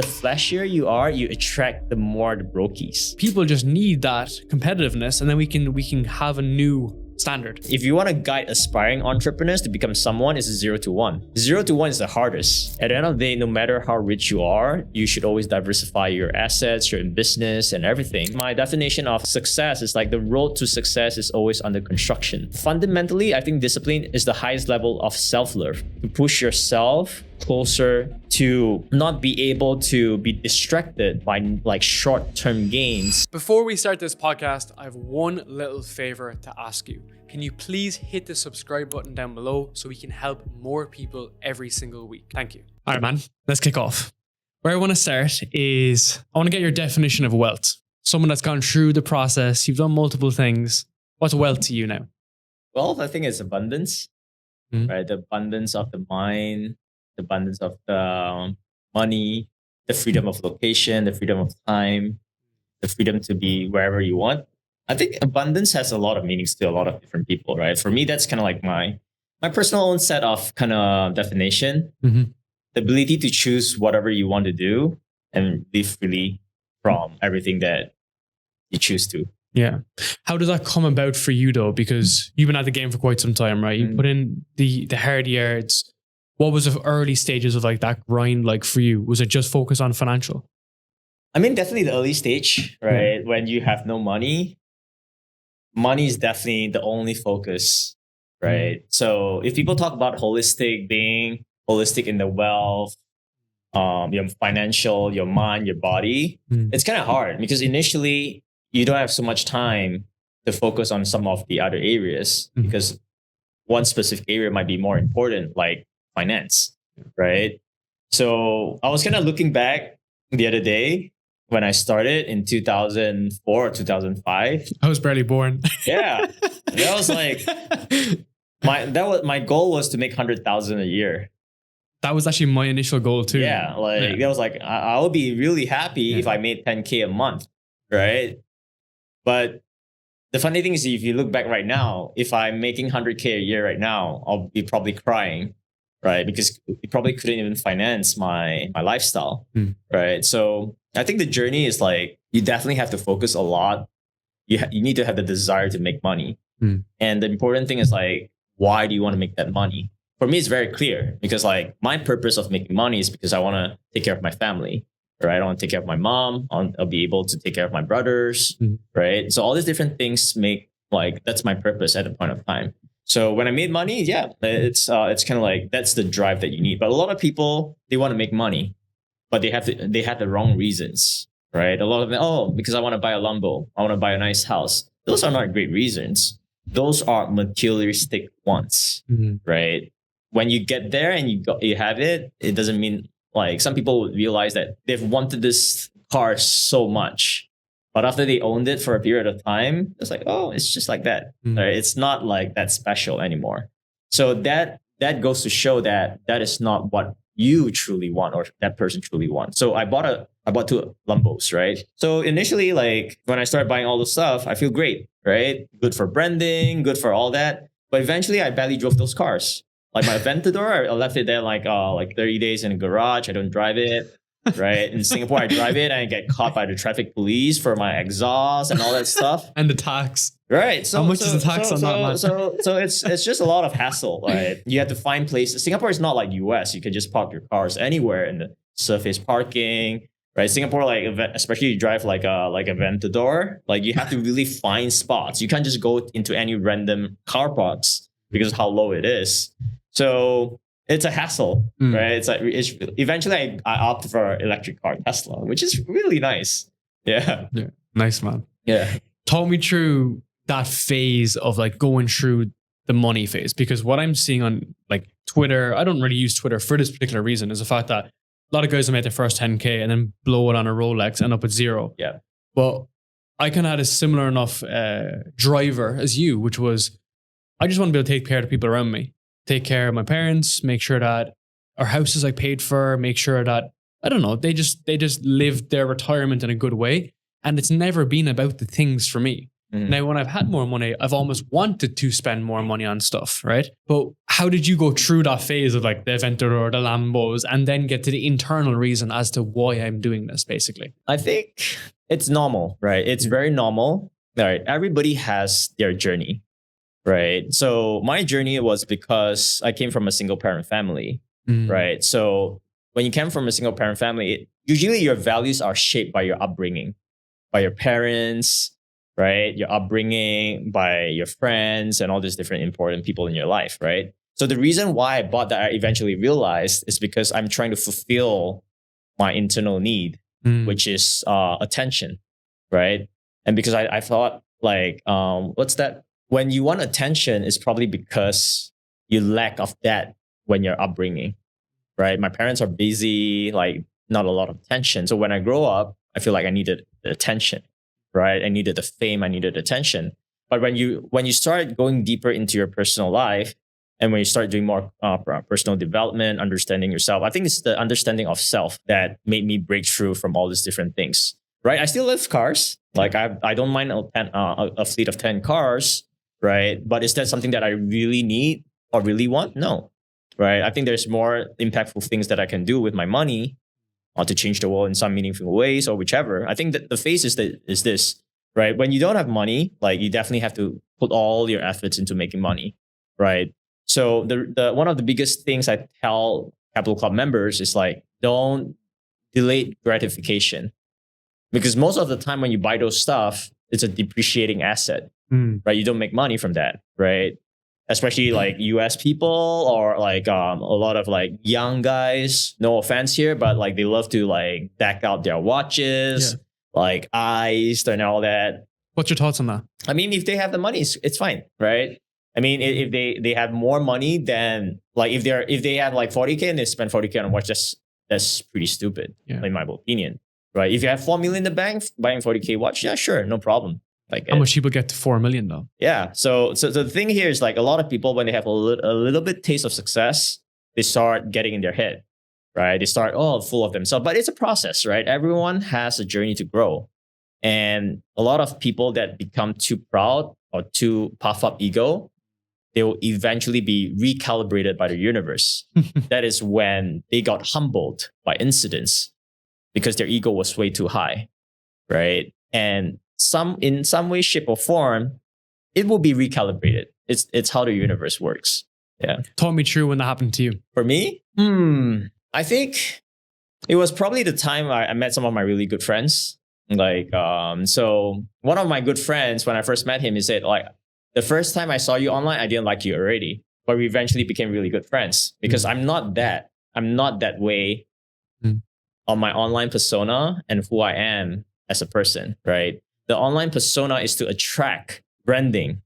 the flashier you are, you attract the more the brokies. People just need that competitiveness, and then we can have a new standard. If you want to guide aspiring entrepreneurs to become someone, it's 0 to 1. 0 to 1 is the hardest. At the end of the day, no matter how rich you are, you should always diversify your assets, your business, and everything. My definition of success is like the road to success is always under construction. Fundamentally, I think discipline is the highest level of self-love. To push yourself closer to not be able to be distracted by like short-term gains. Before we start this podcast, I have one little favor to ask you. Can you please hit the subscribe button down below so we can help more people every single week? Thank you. All right, man, let's kick off. Where I want to start is I want to get your definition of wealth. Someone that's gone through the process, you've done multiple things. What's wealth to you now? Wealth, I think, is abundance, right? The abundance of the mind, the abundance of the money, the freedom of location, the freedom of time, the freedom to be wherever you want. I think abundance has a lot of meanings to a lot of different people, right? For me, that's kind of like my personal own set of kind of definition. The ability to choose whatever you want to do and live freely from everything that you choose to. Yeah. How does that come about for you though? Because you've been at the game for quite some time, right? You put in the hard yards. What was the early stages of like that grind like for you? Was it just focused on financial? I mean, definitely the early stage, right? When you have no money, money is definitely the only focus, right? So if people talk about being holistic in the wealth, your financial, your mind, your body, it's kind of hard because initially you don't have so much time to focus on some of the other areas because one specific area might be more important, like finance, right? So I was kind of looking back the other day when I started in 2004 or 2005. I was barely born. Yeah. That was like, my goal was to make 100,000 a year. That was actually my initial goal too. Yeah. That was like, I would be really happy if I made 10K a month, right? But the funny thing is, if you look back right now, if I'm making 100K a year right now, I'll be probably crying, right? Because you probably couldn't even finance my lifestyle, right? So I think the journey is like, you definitely have to focus a lot. You need to have the desire to make money. And the important thing is like, why do you want to make that money? For me, it's very clear because like my purpose of making money is because I want to take care of my family, right? I want to take care of my mom. I'll be able to take care of my brothers, right? So all these different things that's my purpose at the point of time. So when I made money, it's kind of like, that's the drive that you need. But a lot of people, they want to make money, but they have the wrong reasons, right? A lot of them, because I want to buy a Lambo, I want to buy a nice house. Those are not great reasons. Those are materialistic wants, right? When you get there and you have it, it doesn't mean like some people would realize that they've wanted this car so much, but after they owned it for a period of time, it's like, oh, it's just like that. Right? It's not like that special anymore. So that goes to show that is not what you truly want or that person truly wants. So I bought 2 Lambos, right? So initially, like when I started buying all the stuff, I feel great, right? Good for branding, good for all that. But eventually I barely drove those cars. Like my Aventador, I left it there like 30 days in a garage. I don't drive it, right? In Singapore, I drive it and I get caught by the traffic police for my exhaust and all that stuff. And the tax. Right. So how much is the tax on that, man? So it's just a lot of hassle, right? You have to find places. Singapore is not like US. You can just park your cars anywhere in the surface parking, right? Singapore, like especially you drive like a Aventador, like you have to really find spots. You can't just go into any random car parks because of how low it is. So it's a hassle, right? It's like eventually I opt for electric car Tesla, which is really nice. Yeah. Nice, man. Yeah. Talk me through that phase of like going through the money phase, because what I'm seeing on like Twitter, I don't really use Twitter for this particular reason, is the fact that a lot of guys have made their first 10K and then blow it on a Rolex, end up at 0. Yeah. But I kind of had a similar enough driver as you, which was, I just want to be able to take care of the people around me, take care of my parents, make sure that our house is like paid for, make sure that, I don't know, they just live their retirement in a good way. And it's never been about the things for me. Now, when I've had more money, I've almost wanted to spend more money on stuff, right? But how did you go through that phase of like the Aventador or the Lambos and then get to the internal reason as to why I'm doing this, basically? I think it's normal, right? It's very normal. Right? Everybody has their journey, right? So my journey was because I came from a single parent family, right? So when you came from a single parent family, usually your values are shaped by your upbringing, by your parents, right? Your upbringing, by your friends, and all these different important people in your life, right? So the reason why I bought that, I eventually realized, is because I'm trying to fulfill my internal need, which is attention, right? And because I thought like, what's that? When you want attention, it's probably because you lack of that when you're upbringing, right? My parents are busy, like not a lot of attention. So when I grow up, I feel like I needed the attention, right? I needed the fame, I needed attention. But when you start going deeper into your personal life, and when you start doing more personal development, understanding yourself, I think it's the understanding of self that made me break through from all these different things, right? I still love cars. Like I don't mind a fleet of 10 cars, right? But is that something that I really need or really want? No, right? I think there's more impactful things that I can do with my money to change the world in some meaningful ways or whichever. I think that the phase is this, right? When you don't have money, like you definitely have to put all your efforts into making money, right? So the one of the biggest things I tell Capital Club members is like, don't delay gratification. Because most of the time when you buy those stuff, it's a depreciating asset, right? You don't make money from that, right? Especially like US people or like a lot of like young guys, no offense here, but like they love to like deck out their watches, like eyes and all that. What's your thoughts on that? I mean, if they have the money, it's fine, right? I mean, if they have more money than like if they have like 40K and they spend 40K on a watch, that's pretty stupid, in my opinion. Right. If you have 4 million in the bank, buying 40K watch, yeah, sure, no problem. Like how much people get to 4 million though? Yeah. So the thing here is like a lot of people, when they have a little bit taste of success, they start getting in their head, right? They start full of themselves. But it's a process, right? Everyone has a journey to grow. And a lot of people that become too proud or too puff up ego, they will eventually be recalibrated by the universe. That is when they got humbled by incidents, because their ego was way too high, right? And in some way, shape, or form, it will be recalibrated. It's how the universe works. Yeah. Talk me through when that happened to you. For me, I think it was probably the time I met some of my really good friends. Like, so one of my good friends, when I first met him, he said, like, the first time I saw you online, I didn't like you already, but we eventually became really good friends because I'm not that way on my online persona and who I am as a person, right? The online persona is to attract branding,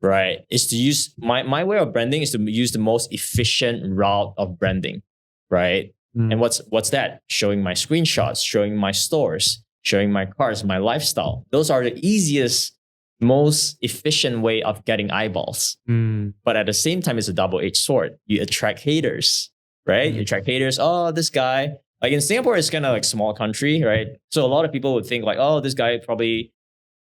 right? Is to use my way of branding is to use the most efficient route of branding, right? And what's that? Showing my screenshots, showing my stores, showing my cars, my lifestyle. Those are the easiest, most efficient way of getting eyeballs. But at the same time, it's a double-edged sword. You attract haters, right? You attract haters. Oh, this guy. Like in Singapore, it's kind of like small country, right? So a lot of people would think like, oh, this guy probably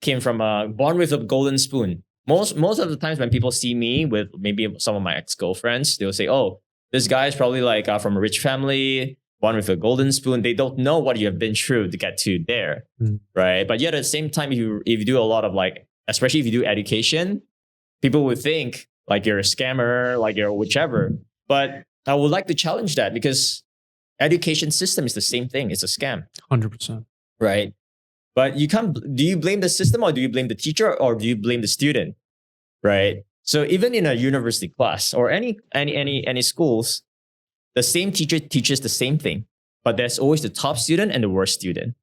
came from born with a golden spoon. Most of the times when people see me with maybe some of my ex-girlfriends, they'll say, oh, this guy is probably like from a rich family, born with a golden spoon. They don't know what you have been through to get to there, right? But yet at the same time, if you do a lot of like, especially if you do education, people would think like you're a scammer, like you're whichever. But I would like to challenge that because education system is the same thing. It's a scam. 100%. Right. But you can't, do you blame the system or do you blame the teacher or do you blame the student? Right. So even in a university class or any schools, the same teacher teaches the same thing, but there's always the top student and the worst student.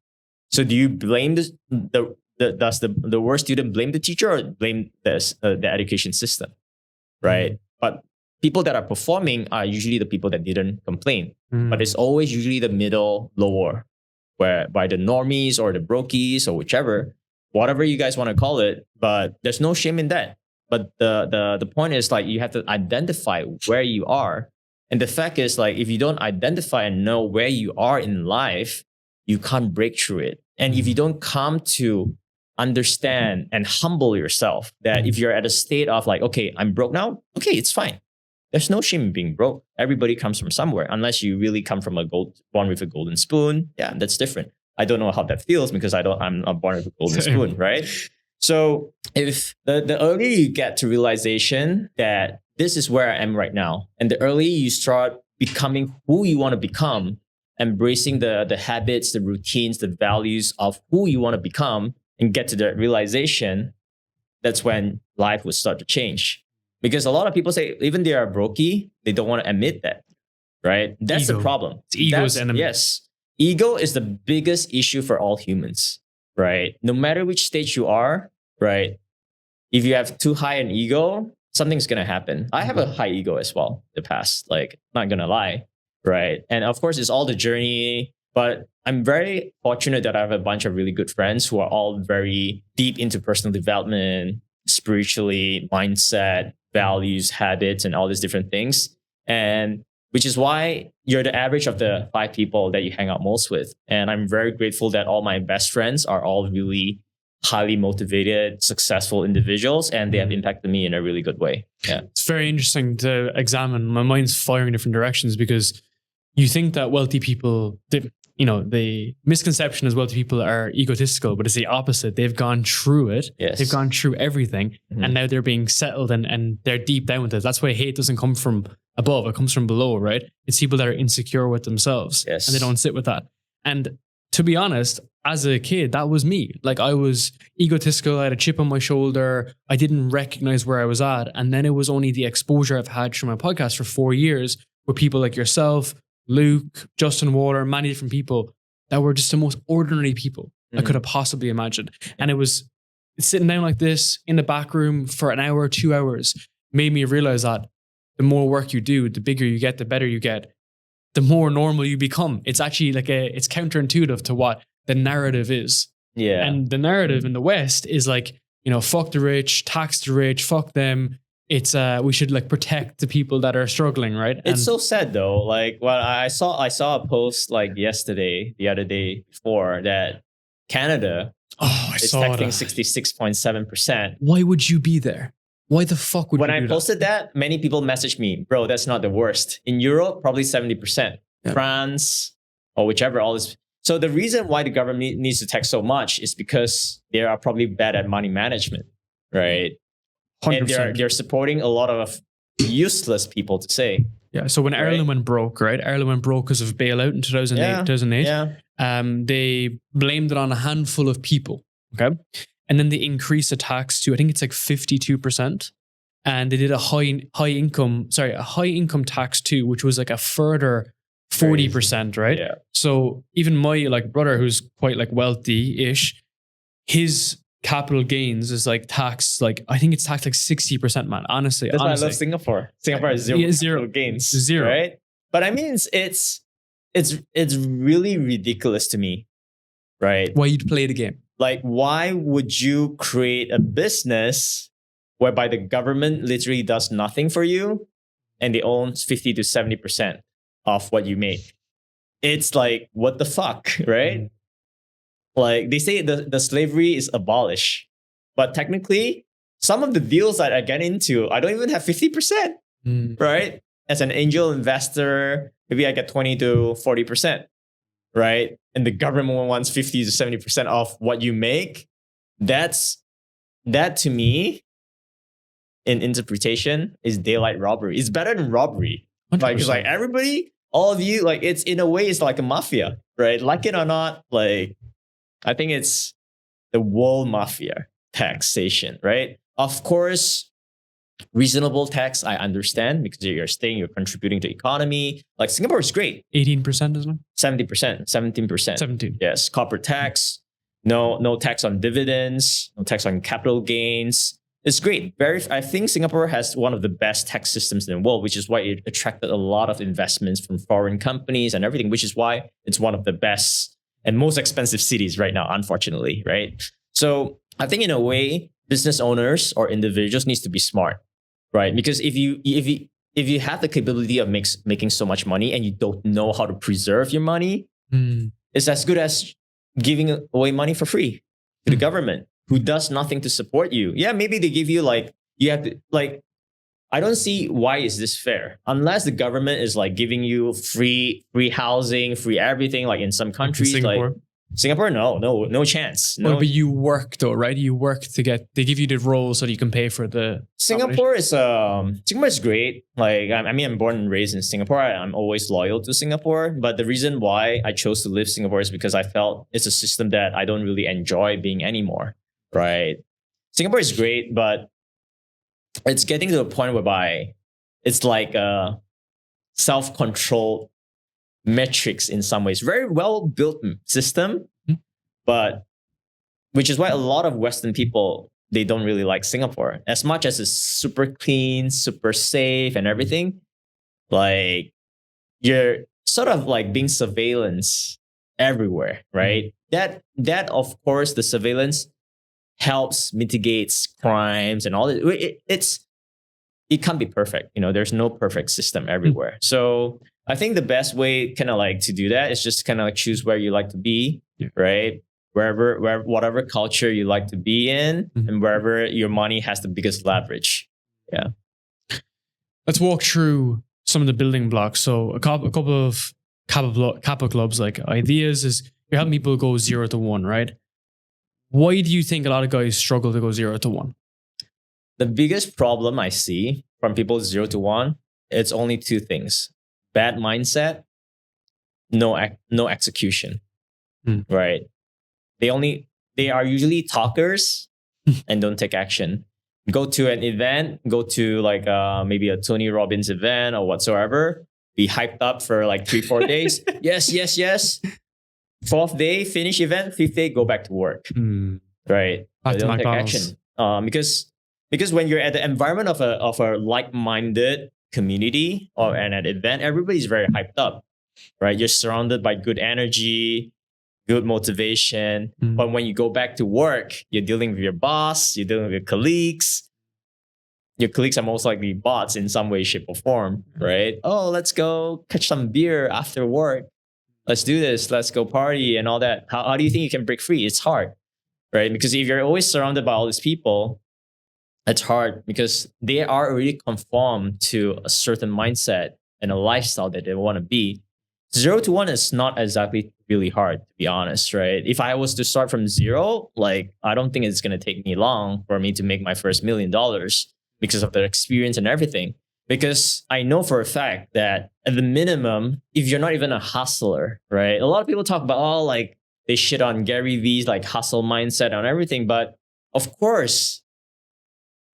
So do you blame does the worst student blame the teacher or blame the education system? Right. But people that are performing are usually the people that didn't complain, but it's always usually the middle lower, where by the normies or the brokies or whichever, whatever you guys want to call it. But there's no shame in that. But the point is like you have to identify where you are. And the fact is like if you don't identify and know where you are in life, you can't break through it. And if you don't come to understand and humble yourself that if you're at a state of like, okay, I'm broke now, okay, it's fine. There's no shame in being broke. Everybody comes from somewhere, unless you really come from born with a golden spoon. Yeah, that's different. I don't know how that feels because I'm not born with a golden spoon, right? So if the earlier you get to realization that this is where I am right now, and the earlier you start becoming who you want to become, embracing the habits, the routines, the values of who you want to become, and get to that realization, that's when life will start to change. Because a lot of people say, even they are brokey, they don't want to admit that, right? That's the problem. It's ego's enemy. Yes. Ego is the biggest issue for all humans, right? No matter which stage you are, right? If you have too high an ego, something's going to happen. I have a high ego as well, the past, like, not going to lie, right? And of course, it's all the journey, but I'm very fortunate that I have a bunch of really good friends who are all very deep into personal development, spiritually, mindset, values, habits, and all these different things. And which is why you're the average of the 5 people that you hang out most with. And I'm very grateful that all my best friends are all really highly motivated, successful individuals, and they have impacted me in a really good way. Yeah. It's very interesting to examine. My mind's firing in different directions because you think that wealthy people, the misconception is wealthy people are egotistical, but it's the opposite. They've gone through it. Yes. They've gone through everything, and now they're being settled and they're deep down with it. That's why hate doesn't come from above. It comes from below, right? It's people that are insecure with themselves, and they don't sit with that. And to be honest, as a kid, that was me. Like, I was egotistical. I had a chip on my shoulder. I didn't recognize where I was at. And then it was only the exposure I've had through my podcast for 4 years with people like yourself, Luke, Justin Waller, many different people that were just the most ordinary people I could have possibly imagined. And it was sitting down like this in the back room for an hour, 2 hours, made me realize that the more work you do, the bigger you get, the better you get, the more normal you become. It's actually it's counterintuitive to what the narrative is. Yeah. And the narrative in the West is like, fuck the rich, tax the rich, fuck them. It's we should like protect the people that are struggling, right? It's so sad though. Like, well, I saw a post like the other day before, that Canada is taxing 66.7%. Why would you be there? Why the fuck would when you I do posted that, many people messaged me, bro, that's not the worst. In Europe, probably 70%. Yeah. France or whichever, all this. So the reason why the government needs to tax so much is because they are probably bad at money management, right? 100%. And they're supporting a lot of useless people, to say. Yeah. So when Ireland went broke, right? Ireland went broke because of bailout in 2008. Yeah. They blamed it on a handful of people. Okay. And then they increased the tax to, I think it's like 52%. And they did a high income tax too, which was like a further 40%, right? Yeah. So even my brother, who's quite wealthy-ish, his capital gains is taxed, I think it's taxed 60%, man. Honestly. That's why I love Singapore. Singapore has zero gains. Zero. Right? But I mean, it's really ridiculous to me, right? Why you'd play the game? Like, why would you create a business whereby the government literally does nothing for you and they own 50 to 70% of what you make? It's like, what the fuck, right? Like, they say the slavery is abolished, but technically, some of the deals that I get into, I don't even have 50%, right? As an angel investor, maybe I get 20 to 40%, right? And the government wants 50 to 70% of what you make. That to me, in interpretation, is daylight robbery. It's better than robbery. 100%. Like, it's like everybody, all of you, like, it's in a way, it's like a mafia, right? Like it or not, like, I think it's the world mafia, taxation, right? Of course, reasonable tax, I understand, because you're contributing to the economy. Like, Singapore is great. 18%, isn't it? 70%, 17%. 17. Yes, corporate tax, no tax on dividends, no tax on capital gains. It's great. I think Singapore has one of the best tax systems in the world, which is why it attracted a lot of investments from foreign companies and everything, which is why it's one of the best and most expensive cities right now, unfortunately, right? So I think in a way, business owners or individuals needs to be smart, right? Because if you have the capability of making so much money and you don't know how to preserve your money, it's as good as giving away money for free to the government. who does nothing to support you. Yeah, maybe they give you like, you have to like, I don't see why is this fair unless the government is like giving you free housing, free everything. Like in some countries, like Singapore, no chance. No. But you work though, right? You work to they give you the role so that you can pay for the. Singapore is great. Like I mean, I'm born and raised in Singapore. I'm always loyal to Singapore. But the reason why I chose to live Singapore is because I felt it's a system that I don't really enjoy being anymore. Right? Singapore is great, but it's getting to a point whereby it's like a self-controlled metrics in some ways. Very well built system, but which is why a lot of Western people, they don't really like Singapore. As much as it's super clean, super safe and everything, like you're sort of like being surveillance everywhere, right? That of course, the surveillance helps mitigates crimes and all that. It can't be perfect. You know, there's no perfect system everywhere. So I think the best way kind of like to do that is just kind of like choose where you like to be, right? Whatever culture you like to be in and wherever your money has the biggest leverage. Yeah. Let's walk through some of the building blocks. So a couple of Kappa clubs, like ideas is you're helping people go 0 to 1, right? Why do you think a lot of guys struggle to go 0 to 1? The biggest problem I see from people 0 to 1, it's only two things: bad mindset, no execution. Right? They are usually talkers and don't take action. Go to an event, go to like maybe a Tony Robbins event or whatsoever, be hyped up for like 3-4 days. Yes. 4th day, finish event. 5th day, go back to work. Right? Back to don't take McDonald's. action. Because when you're at the environment of a like-minded community or an event, everybody's very hyped up, right? You're surrounded by good energy, good motivation. But when you go back to work, you're dealing with your boss, you're dealing with your colleagues. Your colleagues are most likely bots in some way, shape, or form, right? Oh, let's go catch some beer after work. Let's do this. Let's go party and all that. How do you think you can break free? It's hard, right? Because if you're always surrounded by all these people, it's hard because they are already conformed to a certain mindset and a lifestyle that they want to be. 0 to 1 is not exactly really hard, to be honest, right? If I was to start from 0, like I don't think it's going to take me long for me to make my first $1 million because of the experience and everything. Because I know for a fact that at the minimum, if you're not even a hustler, right? A lot of people talk about, like they shit on Gary Vee's like hustle mindset and everything. But of course,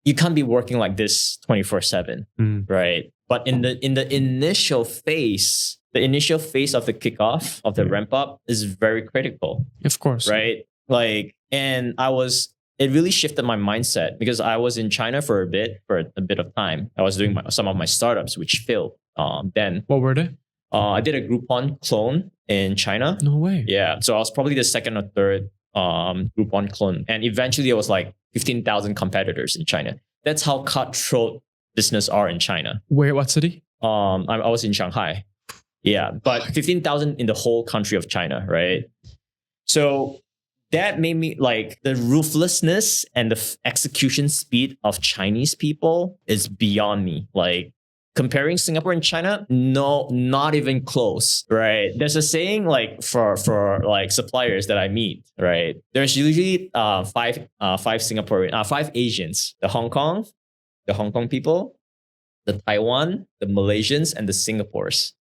you can't be working like this 24/7, right? But in the initial phase, of the kickoff of the ramp up is very critical. Of course. Right? Like, and it really shifted my mindset because I was in China for a bit of time. I was doing some of my startups, which failed then. What were they? I did a Groupon clone in China. No way. Yeah. So I was probably the second or third Groupon clone. And eventually it was like 15,000 competitors in China. That's how cutthroat business are in China. Where? What city? I was in Shanghai. Yeah. But 15,000 in the whole country of China, right? So that made me like the ruthlessness and the execution speed of Chinese people is beyond me. Like comparing Singapore and China, no, not even close, right? There's a saying like for like suppliers that I meet, right? There's usually five Asians: the Hong Kong people, the Taiwan, the Malaysians, and the Singapores.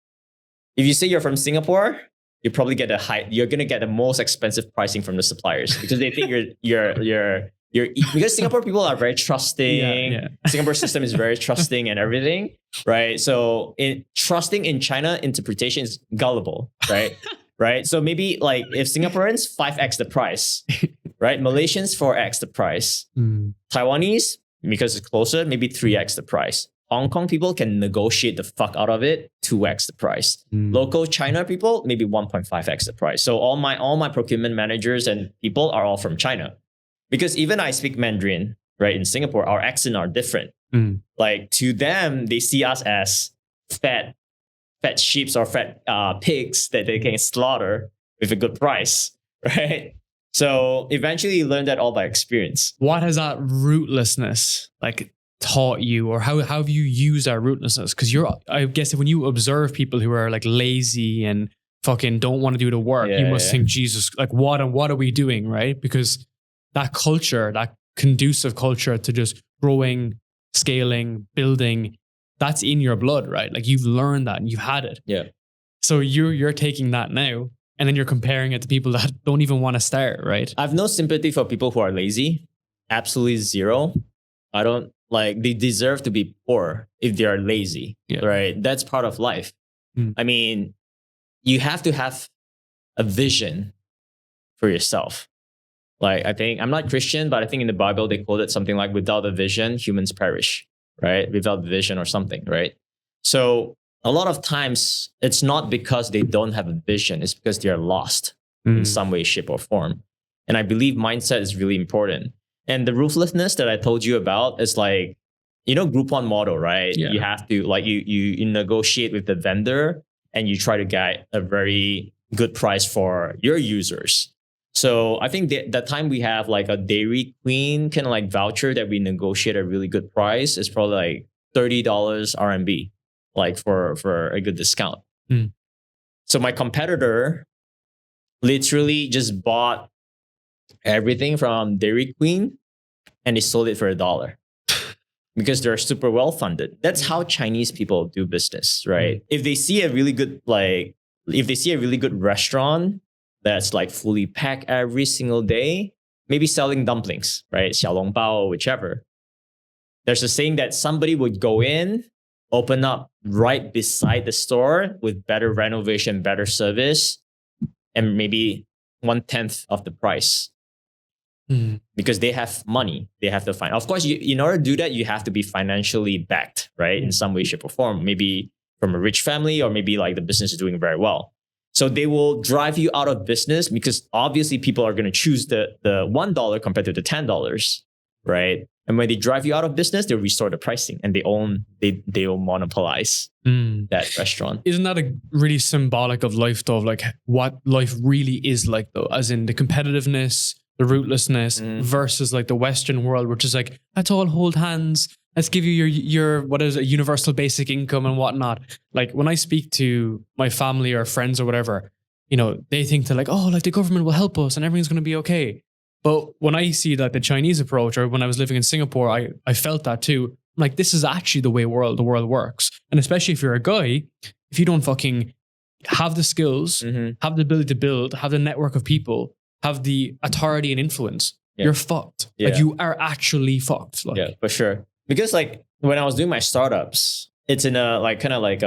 If you say you're from Singapore, you probably get you're gonna get the most expensive pricing from the suppliers because they think you're because Singapore people are very trusting. Yeah. Singapore system is very trusting and everything, right? So trusting in China interpretation is gullible, right? Right. So maybe like if Singaporeans 5x the price, right? Malaysians 4x the price, Taiwanese because it's closer maybe 3x the price. Hong Kong people can negotiate the fuck out of it, 2x the price. Local China people, maybe 1.5x the price. So all my procurement managers and people are all from China. Because even I speak Mandarin, right? In Singapore, our accent are different. Like to them, they see us as fat sheep or fat pigs that they can slaughter with a good price, right? So eventually you learn that all by experience. What has that rootlessness like taught you, or how have you used that rootlessness? Because I guess when you observe people who are like lazy and fucking don't want to do the work, you must think, Jesus, like what are we doing, right? Because that culture, that conducive culture to just growing, scaling, building, that's in your blood, right? Like you've learned that and you've had it. Yeah. So you're taking that now, and then you're comparing it to people that don't even want to start, right? I have no sympathy for people who are lazy. Absolutely zero. I don't like, they deserve to be poor if they are lazy, right? That's part of life. I mean, you have to have a vision for yourself. Like, I think, I'm not Christian, but I think in the Bible, they quoted something like, without a vision, humans perish, right? Without vision or something, right? So a lot of times it's not because they don't have a vision, it's because they're lost in some way, shape, or form. And I believe mindset is really important. And the ruthlessness that I told you about is like, Groupon model, right? Yeah. You have to like, you negotiate with the vendor and you try to get a very good price for your users. So I think the time we have like a Dairy Queen kind of like voucher that we negotiate a really good price is probably like $30 RMB, like for a good discount. So my competitor literally just bought everything from Dairy Queen and they sold it for $1 because they're super well funded. That's how Chinese people do business, right? If they see a really good restaurant that's like fully packed every single day, maybe selling dumplings, right? 小笼包, whichever. There's a saying that somebody would go in, open up right beside the store with better renovation, better service, and maybe 1/10 of the price. Because they have money, they have to find. Of course, in order to do that, you have to be financially backed, right? In some way, shape, or form. Maybe from a rich family, or maybe like the business is doing very well. So they will drive you out of business because obviously people are going to choose the $1 compared to the $10, right? And when they drive you out of business, they'll restore the pricing and they'll monopolize that restaurant. Isn't that a really symbolic of life though? Of like what life really is like though, as in the competitiveness, the rootlessness versus like the Western world, which is like, let's all hold hands. Let's give you your what is a universal basic income and whatnot. Like when I speak to my family or friends or whatever, they think they're like, oh, like the government will help us and everything's going to be okay. But when I see like the Chinese approach, or when I was living in Singapore, I felt that too. I'm like, this is actually the way the world works. And especially if you're a guy, if you don't fucking have the skills, have the ability to build, have the network of people, have the authority and influence, you're fucked. Like you are actually fucked. Like. Yeah, for sure. Because like when I was doing my startups, it's in a like kind of like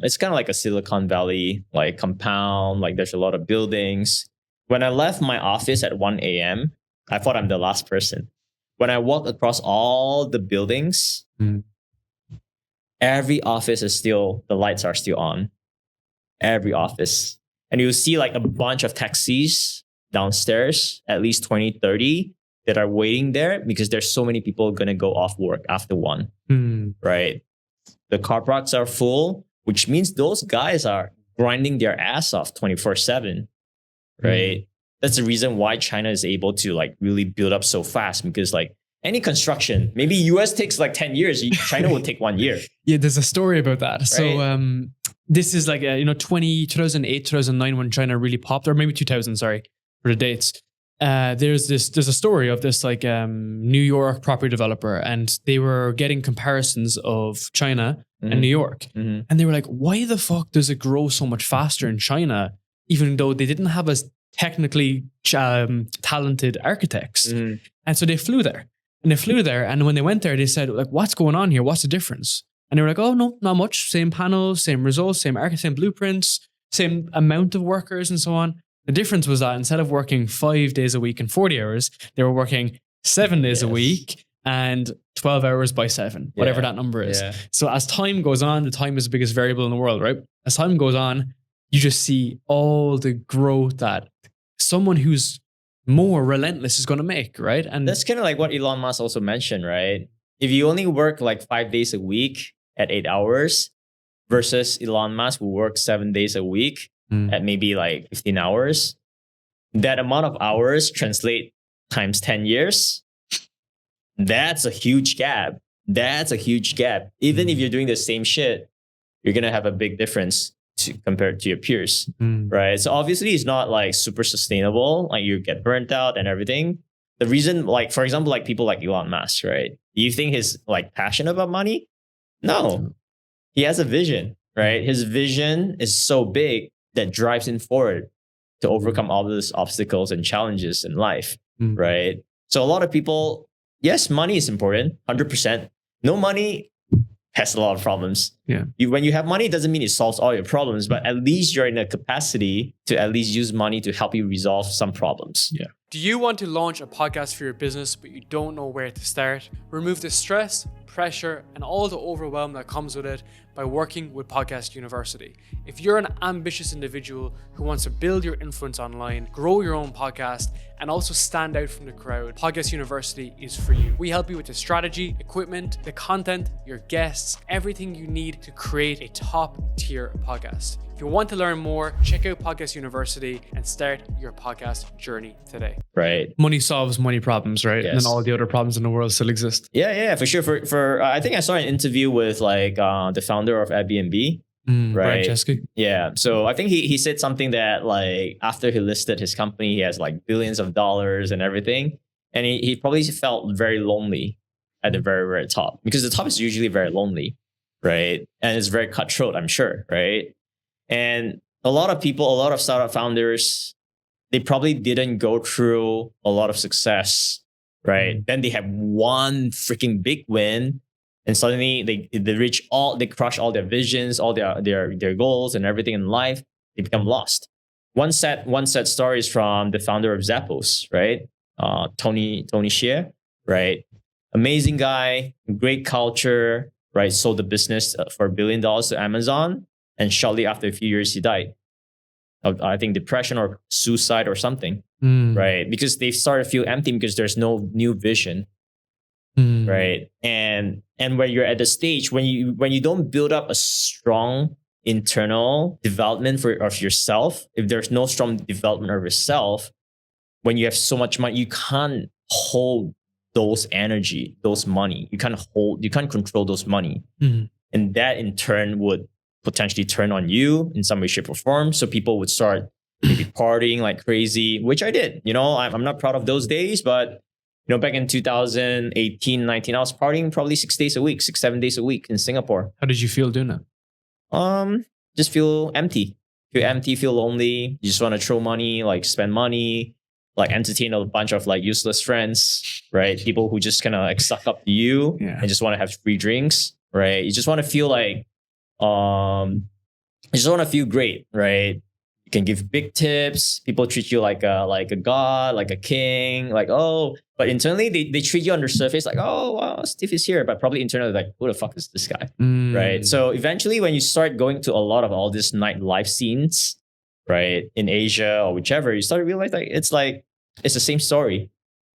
it's kind of like a Silicon Valley like compound. Like there's a lot of buildings. When I left my office at 1 a.m., I thought I'm the last person. When I walked across all the buildings, every office the lights are still on. Every office. And you'll see like a bunch of taxis downstairs, at least 20, 30 that are waiting there because there's so many people going to go off work after 1, right? The car parks are full, which means those guys are grinding their ass off 24/7, right? That's the reason why China is able to like really build up so fast, because like any construction, maybe US takes like 10 years, China will take 1 year. Yeah, there's a story about that. Right? So this is like, 2008, 2009 when China really popped, or maybe 2000, sorry, for the dates. There's a story of this like New York property developer, and they were getting comparisons of China and New York. And they were like, why the fuck does it grow so much faster in China, even though they didn't have as technically talented architects? And so they flew there. And when they went there, they said, like, what's going on here? What's the difference? And they were like, oh, no, not much. Same panels, same results, same blueprints, same amount of workers and so on. The difference was that instead of working 5 days a week and 40 hours, they were working 7 days a week and 12 hours by 7, whatever that number is. Yeah. So as time goes on, the time is the biggest variable in the world, right? As time goes on, you just see all the growth that someone who's more relentless is going to make, right? And that's kind of like what Elon Musk also mentioned, right? If you only work like 5 days a week at 8 hours versus Elon Musk who works 7 days a week at maybe like 15 hours, that amount of hours translate times 10 years, that's a huge gap. That's a huge gap. Even if you're doing the same shit, you're going to have a big difference compared to your peers, right? So obviously it's not like super sustainable. Like you get burnt out and everything. The reason, like, for example, like people like Elon Musk, right? Do you think he's like passionate about money? No, he has a vision, right? His vision is so big that drives him forward to overcome all those obstacles and challenges in life, right? So a lot of people, yes, money is important, 100%. No money has a lot of problems. Yeah. When you have money, it doesn't mean it solves all your problems, but at least you're in a capacity to at least use money to help you resolve some problems. Yeah. Do you want to launch a podcast for your business, but you don't know where to start? Remove the stress, pressure, and all the overwhelm that comes with it by working with Podcast University. If you're an ambitious individual who wants to build your influence online, grow your own podcast, and also stand out from the crowd, Podcast University is for you. We help you with the strategy, equipment, the content, your guests, everything you need to create a top-tier podcast. If you want to learn more, check out Podcast University and start your podcast journey today. Right. Money solves money problems, right? Yes. And then all the other problems in the world still exist. Yeah, for sure. For I think I saw an interview with like the founder of Airbnb. Right. Franceschi. Yeah. So I think he said something that like after he listed his company, he has like billions of dollars and everything. And he probably felt very lonely at the very, very top, because the top is usually very lonely, right? And it's very cutthroat, I'm sure, right? And a lot of people, a lot of startup founders, they probably didn't go through a lot of success, right? Then they have one freaking big win, and suddenly they crush all their visions, all their goals and everything in life. They become lost. One set story is from the founder of Zappos, right? Tony Hsieh, right? Amazing guy, great culture, right? Sold the business for $1 billion to Amazon, and shortly after a few years, he died. I think depression or suicide or something, right? Because they started to feel empty because there's no new vision, right? And when you're at the stage when you don't build up a strong internal development of yourself, if there's no strong development of yourself, when you have so much money, you can't hold those energy, those money. You can't control those money, and that in turn would potentially turn on you in some way, shape, or form. So people would start maybe partying like crazy, which I did. You know, I'm not proud of those days, but you know, back in 2018, 19, I was partying probably 6 days a week, 7 days a week in Singapore. How did you feel doing that? Just feel empty. Feel empty, feel lonely. You just want to throw money, like spend money, like entertain a bunch of like useless friends, right? People who just kind of like suck up to you and just want to have free drinks, right? You just want to feel like, you just want to feel great, right? You can give big tips. People treat you like a god, like a king, like, oh, but internally they treat you on the surface like, oh, wow, Steve is here. But probably internally like, who the fuck is this guy? Right? So eventually when you start going to a lot of all these nightlife scenes, right, in Asia or whichever, you start to realize like it's the same story.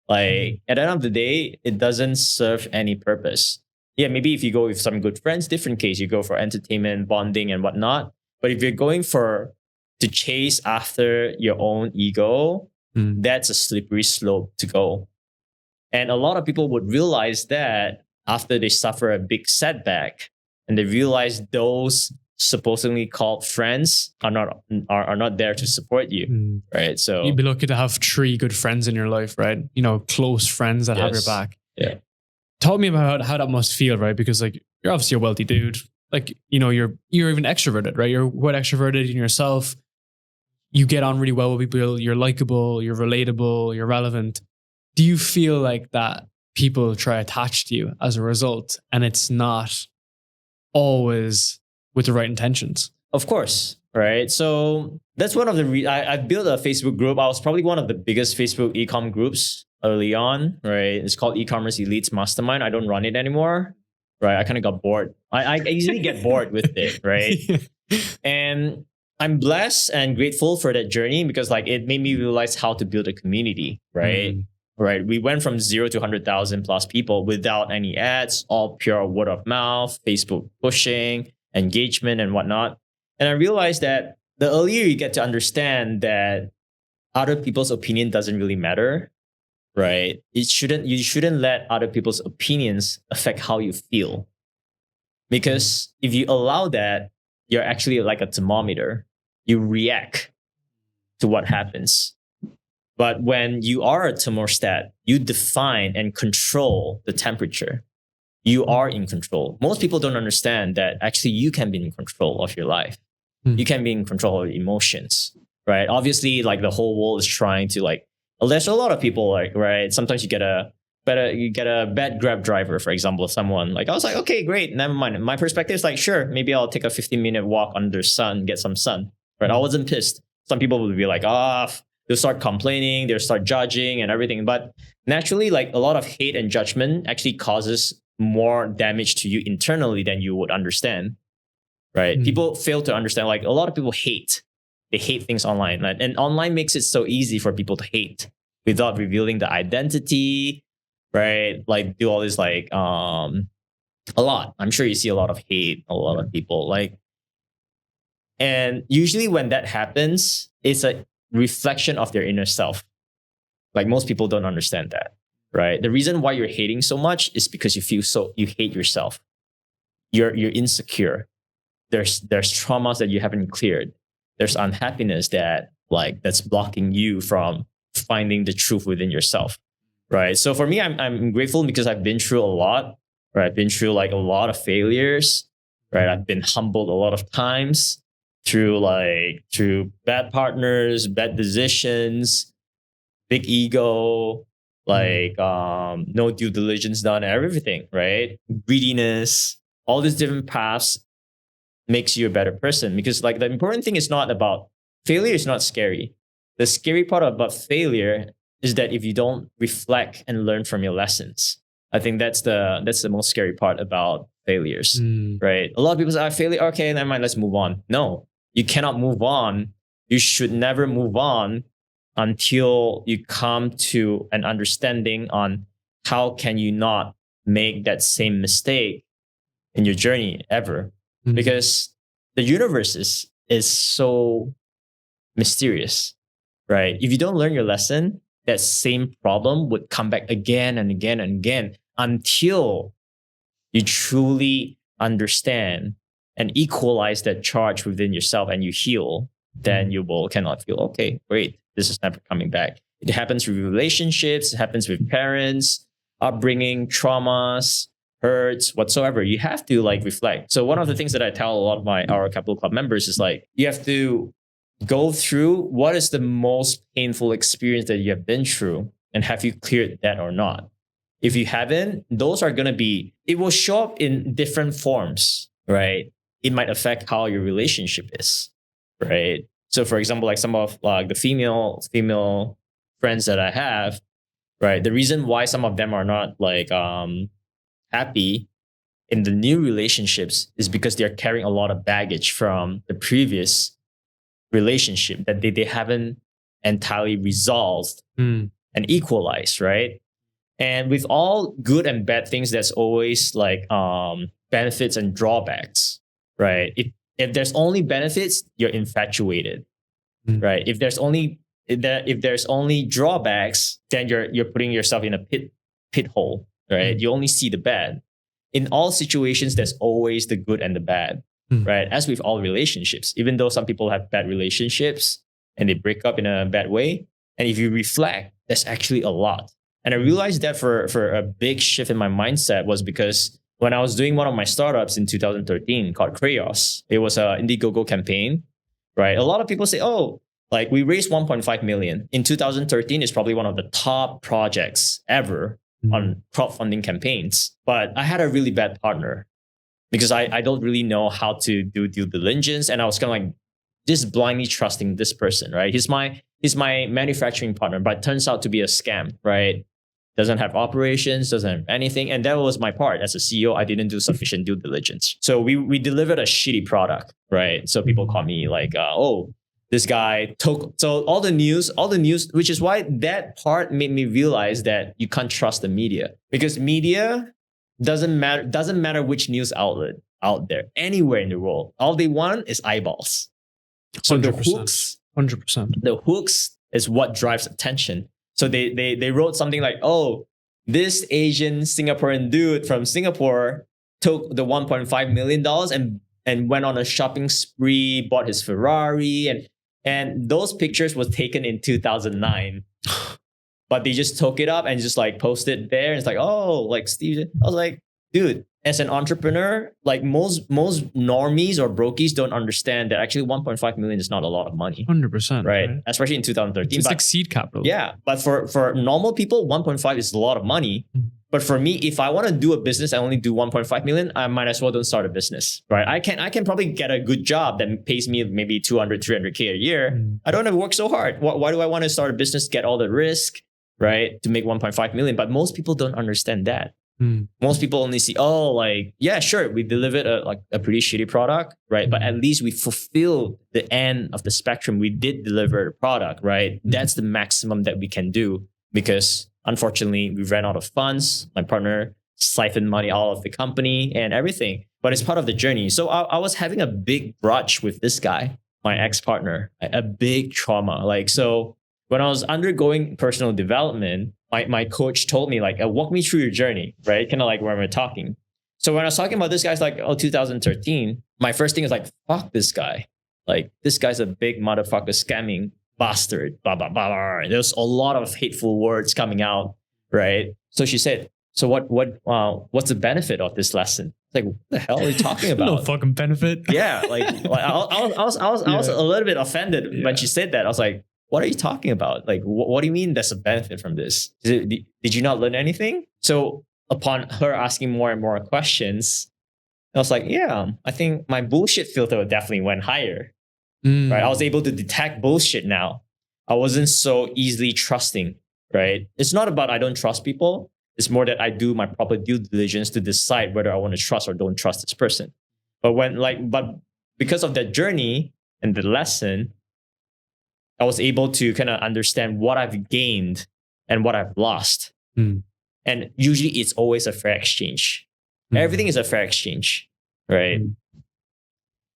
Like at the end of the day, it doesn't serve any purpose. Yeah, maybe if you go with some good friends, different case. You go for entertainment, bonding, and whatnot. But if you're going to chase after your own ego, that's a slippery slope to go. And a lot of people would realize that after they suffer a big setback, and they realize those supposedly called friends are not there to support you, right? So you'd be lucky to have 3 good friends in your life, right? You know, close friends that have your back. Yeah. Tell me about how that must feel, right? Because like you're obviously a wealthy dude. Like, you know, you're even extroverted, right? You're quite extroverted in yourself. You get on really well with people. You're likable, you're relatable, you're relevant. Do you feel like that people try to attach to you as a result, and it's not always with the right intentions? Of course, right? So that's one of the I built a Facebook group. I was probably one of the biggest Facebook e-com groups early on, right? It's called eCommerce Elites Mastermind. I don't run it anymore, right? I kind of got bored. I easily get bored with it, right? And I'm blessed and grateful for that journey because like it made me realize how to build a community, right? Right. We went from 0 to 100,000 plus people without any ads, all pure word of mouth, Facebook pushing, engagement and whatnot. And I realized that the earlier you get to understand that other people's opinion doesn't really matter, right? You shouldn't let other people's opinions affect how you feel. Because if you allow that, you're actually like a thermometer. You react to what happens. But when you are a thermostat, you define and control the temperature. You are in control. Most people don't understand that actually you can be in control of your life. You can be in control of emotions, right? Obviously, like the whole world is trying to like, there's a lot of people like, right? Sometimes you get a bad Grab driver, for example, someone like, I was like, okay, great. Never mind. My perspective is like, sure, maybe I'll take a 15-minute walk under sun, get some sun, right? I wasn't pissed. Some people will be like, they'll start complaining, they'll start judging and everything. But naturally, like a lot of hate and judgment actually causes more damage to you internally than you would understand, right? People fail to understand, like a lot of people hate. They hate things online. And online makes it so easy for people to hate without revealing the identity, right? Like do all this like, a lot. I'm sure you see a lot of hate, a lot of people like, and usually when that happens, it's a reflection of their inner self. Like most people don't understand that, right? The reason why you're hating so much is because you hate yourself. You're insecure. There's traumas that you haven't cleared. There's unhappiness that's blocking you from finding the truth within yourself, right? So for me, I'm grateful because I've been through a lot, right? I've been through like a lot of failures, right? I've been humbled a lot of times through bad partners, bad decisions, big ego, like no due diligence done, everything, right? Greediness, all these different paths makes you a better person. Because like the important thing is not about failure is not scary. The scary part about failure is that if you don't reflect and learn from your lessons, I think that's the most scary part about failures, right? A lot of people say, failure, okay, never mind, let's move on. No, you cannot move on. You should never move on until you come to an understanding on how can you not make that same mistake in your journey ever. Because the universe is so mysterious, right? If you don't learn your lesson, that same problem would come back again and again and again until you truly understand and equalize that charge within yourself and you heal. Then you cannot feel, okay, great, this is never coming back. It happens with relationships, it happens with parents, upbringing, traumas, hurts, whatsoever. You have to like reflect. So one of the things that I tell a lot of our Capital Club members is like, you have to go through what is the most painful experience that you have been through, and have you cleared that or not? If you haven't, those are going to be, it will show up in different forms, right? It might affect how your relationship is, right? So for example, like some of like the female friends that I have, right? The reason why some of them are not like happy in the new relationships is because they're carrying a lot of baggage from the previous relationship that they haven't entirely resolved and equalized, right? And with all good and bad things, there's always like benefits and drawbacks, right? If there's only benefits, you're infatuated, right? If there's only drawbacks, then you're putting yourself in a pit hole, right? You only see the bad. In all situations, there's always the good and the bad, right? As with all relationships, even though some people have bad relationships and they break up in a bad way, and if you reflect, there's actually a lot. And I realized that for a big shift in my mindset was because when I was doing one of my startups in 2013 called Crayos, it was an Indiegogo campaign, right? A lot of people say, oh, like we raised 1.5 million. In 2013, it's probably one of the top projects ever on crowdfunding campaigns. But I had a really bad partner because I don't really know how to do due diligence. And I was kind of like just blindly trusting this person, right? He's my manufacturing partner, but it turns out to be a scam, right? Doesn't have operations, doesn't have anything. And that was my part. As a CEO, I didn't do sufficient due diligence. So we delivered a shitty product, right? So people call me like, oh, this guy took, so all the news, which is why that part made me realize that you can't trust the media, because media doesn't matter which news outlet out there, anywhere in the world. All they want is eyeballs. So 100%. the hooks is what drives attention. So they wrote something like, oh, this Asian Singaporean dude from Singapore took the $1.5 million and went on a shopping spree, bought his Ferrari, and those pictures was taken in 2009. But they just took it up and just like posted there. And it's like, oh, like Steve. I was like, dude, as an entrepreneur, like most normies or brokies don't understand that actually 1.5 million is not a lot of money. 100%. Right? Especially in 2013. It's like seed capital. Yeah. But for normal people, 1.5 is a lot of money. But for me, if I want to do a business, I only do 1.5 million, I might as well don't start a business, right? I can probably get a good job that pays me maybe 200, 300K a year. I don't have to work so hard. Why do I want to start a business, get all the risk, right? To make 1.5 million. But most people don't understand that. Most people only see, oh, like, yeah, sure, we delivered a pretty shitty product, right? But at least we fulfilled the end of the spectrum. We did deliver a product, right? That's the maximum that we can do because unfortunately we ran out of funds. My partner siphoned money out of the company and everything, but it's part of the journey. So I was having a big grudge with this guy, my ex-partner, a big trauma. Like, so when I was undergoing personal development, my coach told me, like, walk me through your journey, right? Kind of like when we're talking. So when I was talking about this guy's like, 2013, my first thing is like, fuck this guy. Like, this guy's a big motherfucker scamming bastard, blah, blah, blah, blah. There's a lot of hateful words coming out, right? So she said, so what's the benefit of this lesson? It's like, what the hell are you talking about? No fucking benefit. Yeah. Like I was a little bit offended when she said that. I was like, what are you talking about? Like, what do you mean there's a benefit from this? Did you not learn anything? So upon her asking more and more questions, I was like, yeah, I think my bullshit filter definitely went higher. Right? I was able to detect bullshit now. I wasn't so easily trusting, right? It's not about I don't trust people. It's more that I do my proper due diligence to decide whether I want to trust or don't trust this person. But because of that journey and the lesson, I was able to kind of understand what I've gained and what I've lost. And usually it's always a fair exchange. Everything is a fair exchange, right?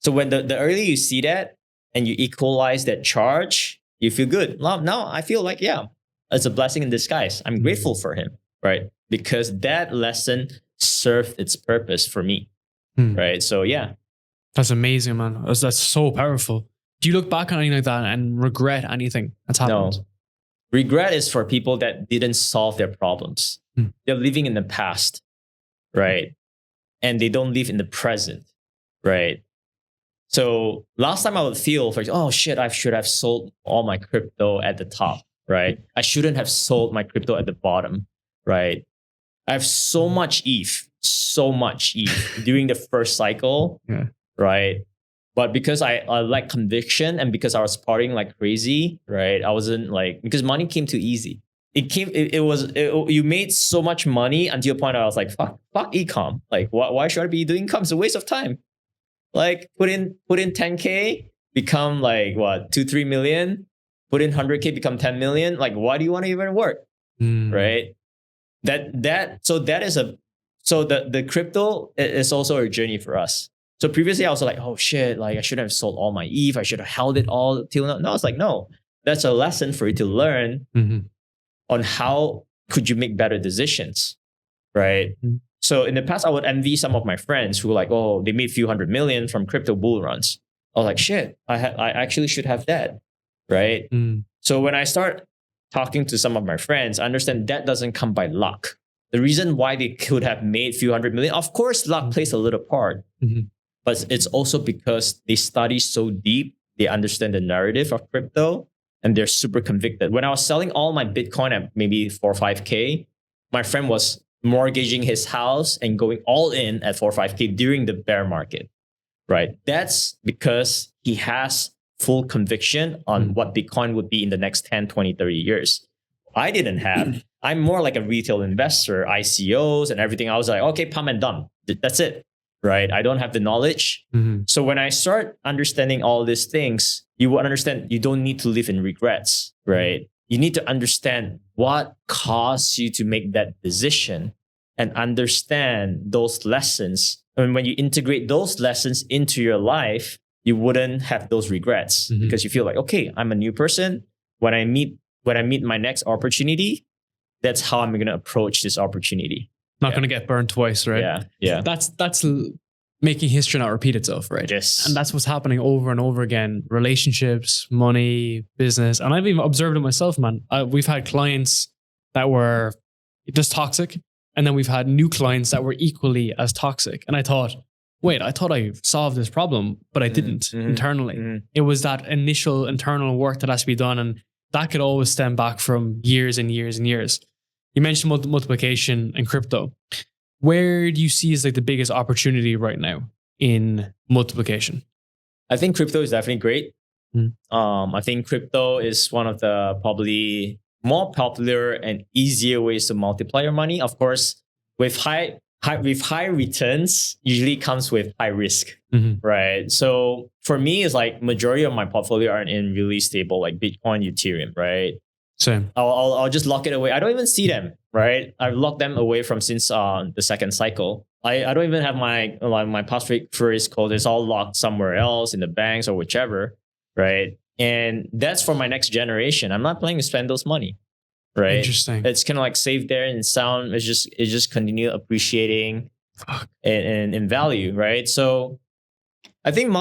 So when the earlier you see that and you equalize that charge, you feel good. Now I feel like, yeah, it's a blessing in disguise. I'm grateful for him, right? Because that lesson served its purpose for me, right? So yeah. That's amazing, man. That's so powerful. Do you look back on anything like that and regret anything that's happened? No. Regret is for people that didn't solve their problems. They're living in the past, right? And they don't live in the present, right? So last time I would feel, oh shit, I should have sold all my crypto at the top, right? I shouldn't have sold my crypto at the bottom, right? I have so much ETH during the first cycle, right? But because I lack conviction and because I was partying like crazy, right? I wasn't like, because money came too easy. You made so much money until a point I was like, fuck ecom. Like, why should I be doing ecom? It's a waste of time. Like, put in 10K, become like what, 2-3 million, put in 100K, become 10 million. Like, why do you want to even work? Right? So the crypto is also a journey for us. So previously I was like, oh shit, like I should have sold all my ETH. I should have held it all till now. No, I was like, no, that's a lesson for you to learn on how could you make better decisions, right? So in the past, I would envy some of my friends who were like, oh, they made a few hundred million from crypto bull runs. I was like, shit, I actually should have that, right? So when I start talking to some of my friends, I understand that doesn't come by luck. The reason why they could have made a few hundred million, of course, luck plays a little part. But it's also because they study so deep, they understand the narrative of crypto, and they're super convicted. When I was selling all my Bitcoin at maybe 4 or 5K, my friend was mortgaging his house and going all in at 4 or 5K during the bear market, right? That's because he has full conviction on what Bitcoin would be in the next 10, 20, 30 years. I didn't have. I'm more like a retail investor, ICOs and everything. I was like, okay, pump and dump. That's it. Right? I don't have the knowledge. So when I start understanding all these things, you will understand you don't need to live in regrets, right? You need to understand what caused you to make that decision and understand those lessons. And when you integrate those lessons into your life, you wouldn't have those regrets because you feel like, okay, I'm a new person. when I meet my next opportunity, that's how I'm going to approach this opportunity. Not going to get burned twice, right? Yeah. That's making history not repeat itself, right? Yes. And that's what's happening over and over again. Relationships, money, business. And I've even observed it myself, man. We've had clients that were just toxic. And then we've had new clients that were equally as toxic. And I thought I solved this problem, but I didn't internally. It was that initial internal work that has to be done. And that could always stem back from years and years and years. You mentioned multiplication and crypto. Where do you see is like the biggest opportunity right now in multiplication? I think crypto is definitely great. I think crypto is one of the probably more popular and easier ways to multiply your money. Of course, with high returns usually comes with high risk, right? So for me, it's like majority of my portfolio are in really stable, like Bitcoin, Ethereum, right? Same. I'll just lock it away. I don't even see them, right? I've locked them away from since the second cycle. I don't even have my passphrase code. It's all locked somewhere else in the banks or whichever, right? And that's for my next generation. I'm not planning to spend those money, right? Interesting. It's kind of like safe there and sound. It's just continue appreciating in value, right? So I think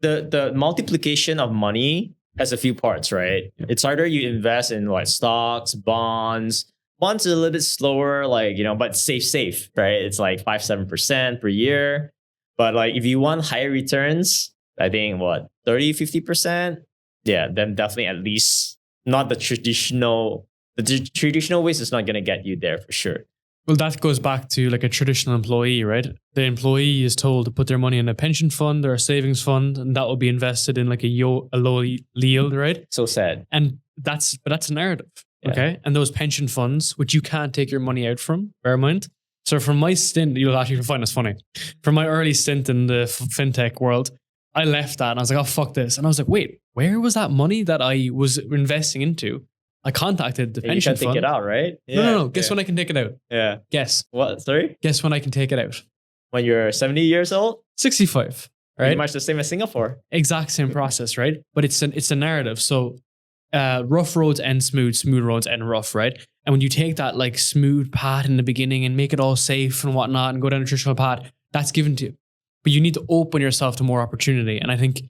the multiplication of money has a few parts, right? It's either you invest in like stocks, bonds. Bonds is a little bit slower, like, but safe, right? It's like 5-7% per year. But like if you want higher returns, I think 30-50%? Yeah, then definitely at least not the traditional ways is not going to get you there for sure. Well, that goes back to like a traditional employee, right? The employee is told to put their money in a pension fund or a savings fund, and that will be invested in like a low yield, right? So sad. And that's a narrative, okay? And those pension funds, which you can't take your money out from, bear in mind. So from my stint, you'll actually find this funny. From my early stint in the fintech world, I left that and I was like, oh, fuck this. And I was like, wait, where was that money that I was investing into? I contacted the pension fund. You can't take it out, right? Yeah. No. Guess when I can take it out? Yeah. Guess. What? Sorry? Guess when I can take it out? When you're 70 years old? 65, right? Pretty much the same as Singapore. Exact same process, right? But it's a narrative. So rough roads end smooth roads end rough, right? And when you take that like smooth path in the beginning and make it all safe and whatnot and go down a traditional path, that's given to you. But you need to open yourself to more opportunity. And I think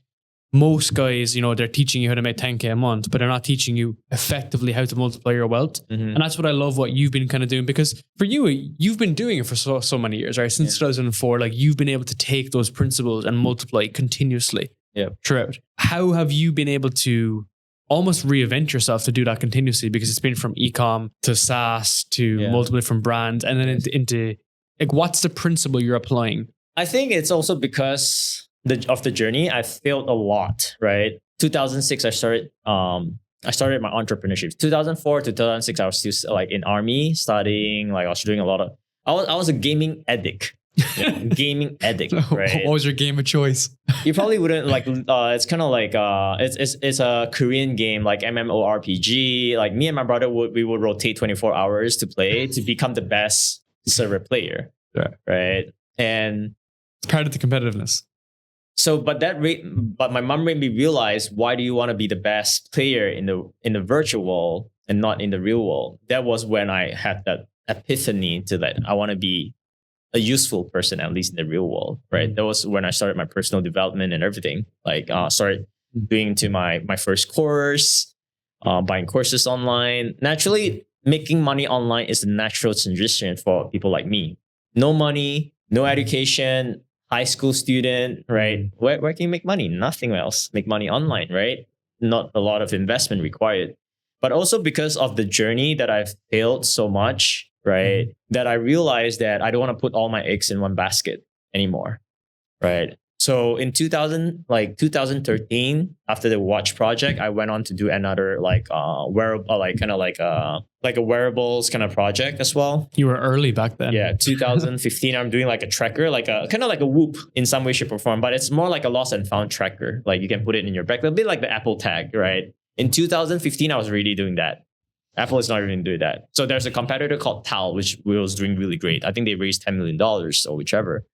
most guys, they're teaching you how to make 10K a month, but they're not teaching you effectively how to multiply your wealth. And that's what I love what you've been kind of doing, because for you've been doing it for so many years, right? Since 2004, like you've been able to take those principles and multiply continuously throughout. How have you been able to almost reinvent yourself to do that continuously? Because it's been from e-com to SaaS to multiple different brands and then into like, what's the principle you're applying? I think it's also because of the journey. I failed a lot, right? 2006, I started my entrepreneurship. 2004, 2006, I was still like in army studying. Like I was doing a lot of. I was a gaming addict. Gaming addict, right? What was your game of choice? You probably wouldn't like. It's kind of like it's a Korean game like MMORPG. Like me and my brother we would rotate 24 hours to play to become the best server player, right? And it's part of the competitiveness. So, but my mom made me realize, why do you want to be the best player in the virtual world and not in the real world? That was when I had that epiphany to that I want to be a useful person, at least in the real world, right? That was when I started my personal development and everything. Like, started doing to my first course, buying courses online. Naturally, making money online is a natural transition for people like me. No money, no education, high school student, right? Where can you make money? Nothing else. Make money online, right? Not a lot of investment required. But also because of the journey that I've failed so much, right? That I realized that I don't want to put all my eggs in one basket anymore, right? So in 2013, after the watch project, I went on to do another wearable, like a wearables kind of project as well. You were early back then. Yeah, 2015, I'm doing like a tracker, like a kind of like a Whoop in some way, shape, or form, but it's more like a lost and found tracker. Like you can put it in your back, a bit like the Apple tag, right? In 2015, I was really doing that. Apple is not even doing that. So there's a competitor called Tal, which was doing really great. I think they raised $10 million or whichever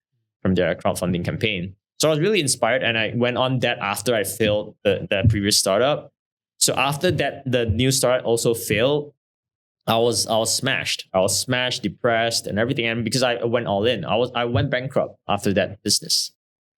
from their crowdfunding campaign. So I was really inspired, and I went on that after I failed the previous startup. So after that, the new start also failed. I was smashed. I was smashed, depressed, and everything. And because I went all in, I went bankrupt after that business.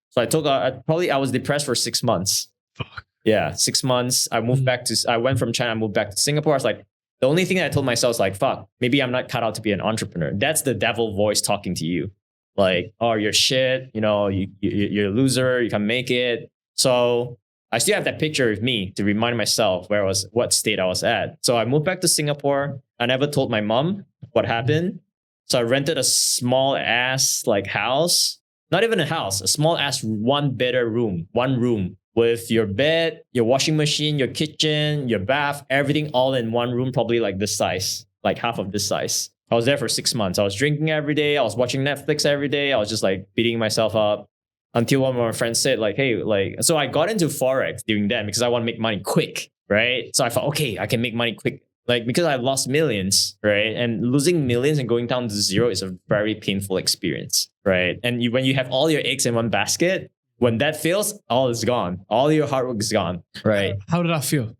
So I took I was depressed for 6 months. Fuck. Yeah, 6 months. I went from China, I moved back to Singapore. I was like, the only thing that I told myself was like, fuck, maybe I'm not cut out to be an entrepreneur. That's the devil voice talking to you. Like, oh, you're shit. You're a loser. You can make it. So I still have that picture of me to remind myself what state I was at. So I moved back to Singapore. I never told my mom what happened. So I rented a small ass like house, not even a house, a small ass one room with your bed, your washing machine, your kitchen, your bath, everything all in one room, probably like this size, like half of this size. I was there for 6 months. I was drinking every day. I was watching Netflix every day. I was just like beating myself up until one of my friends said like, hey, like, so I got into Forex during that because I want to make money quick, right? So I thought, okay, I can make money quick. Like, because I lost millions, right? And losing millions and going down to zero is a very painful experience, right? And when you have all your eggs in one basket, when that fails, all is gone. All your hard work is gone, right? How did that feel?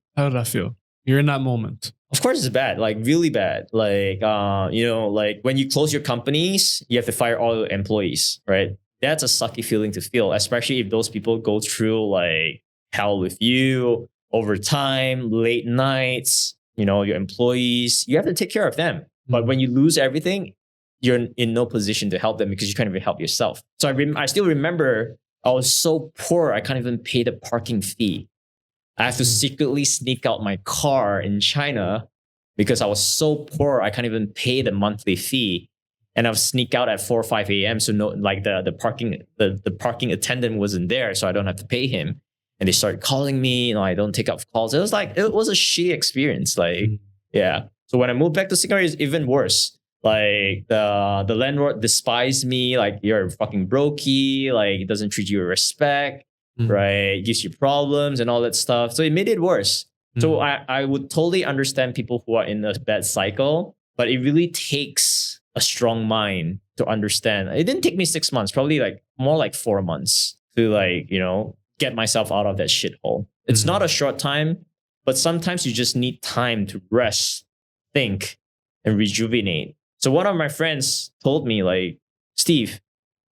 You're in that moment. Of course, it's bad, like really bad. Like, like when you close your companies, you have to fire all your employees, right? That's a sucky feeling to feel, especially if those people go through like hell with you over time, late nights, your employees, you have to take care of them. But when you lose everything, you're in no position to help them because you can't even help yourself. So I still remember I was so poor, I can't even pay the parking fee. I have to secretly sneak out my car in China because I was so poor, I can't even pay the monthly fee. And I'll sneak out at 4 or 5 a.m. So no, like the parking attendant wasn't there, so I don't have to pay him. And they started calling me, I don't take up calls. It was a shitty experience. Like, yeah. So when I moved back to Singapore, it's even worse. Like the landlord despised me, like you're fucking brokey, like it doesn't treat you with respect, right? Gives you problems and all that stuff. So it made it worse. So I would totally understand people who are in a bad cycle, but it really takes a strong mind to understand. It didn't take me 6 months, probably like more like 4 months to like, get myself out of that shithole. It's not a short time, but sometimes you just need time to rest, think, and rejuvenate. So one of my friends told me like, Steve,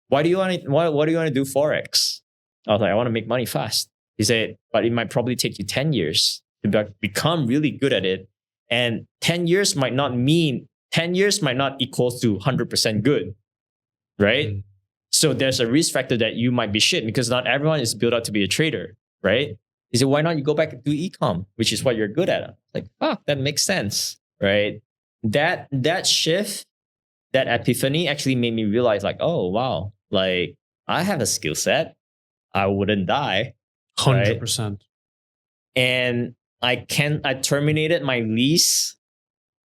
why do you want to do Forex? I was like, I want to make money fast. He said, but it might probably take you 10 years to become really good at it. And 10 years might not equal to 100% good, right? So there's a risk factor that you might be shit because not everyone is built up to be a trader, right? He said, why not you go back and do e-com, which is what you're good at? Like, that makes sense, right? That shift, that epiphany actually made me realize like, oh, wow, like I have a skill set. I wouldn't die. 100%. Right? And I terminated my lease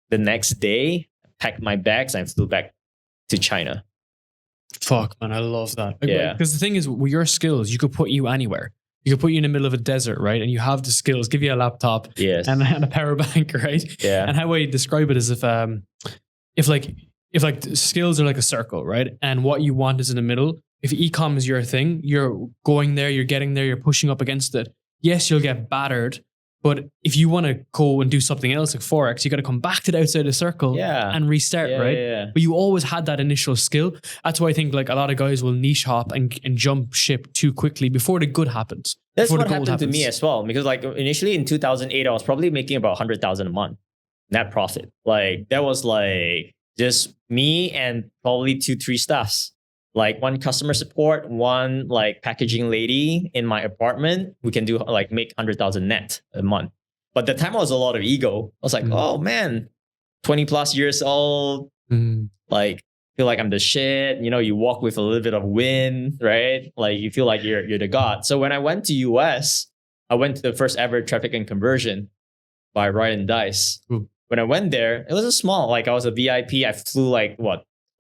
the next day, packed my bags, and flew back to China. Fuck, man, I love that. Yeah. Because the thing is, with your skills, you could put you anywhere. You could put you in the middle of a desert, right? And you have the skills, give you a laptop and a power bank, right? Yeah. And how I describe it is if skills are like a circle, right? And what you want is in the middle. If e-com is your thing, you're going there, you're getting there, you're pushing up against it. Yes, you'll get battered. But if you want to go and do something else like Forex, you got to come back to the outside of the circle and restart, right? Yeah. But you always had that initial skill. That's why I think like a lot of guys will niche hop and jump ship too quickly before the good happens. That's what happened to me as well. Because like initially in 2008, I was probably making about 100,000 a month net profit. Like that was like just me and probably 2-3 staffs. Like one customer support, one like packaging lady in my apartment. We can do like make 100,000 net a month. But the time I was a lot of ego. I was like, oh man, 20 plus years old, like feel like I'm the shit. You walk with a little bit of wind, right? Like you feel like you're the god. So when I went to US, I went to the first ever traffic and conversion by Ryan Dice. When I went there, it was a small, like I was a VIP. I flew like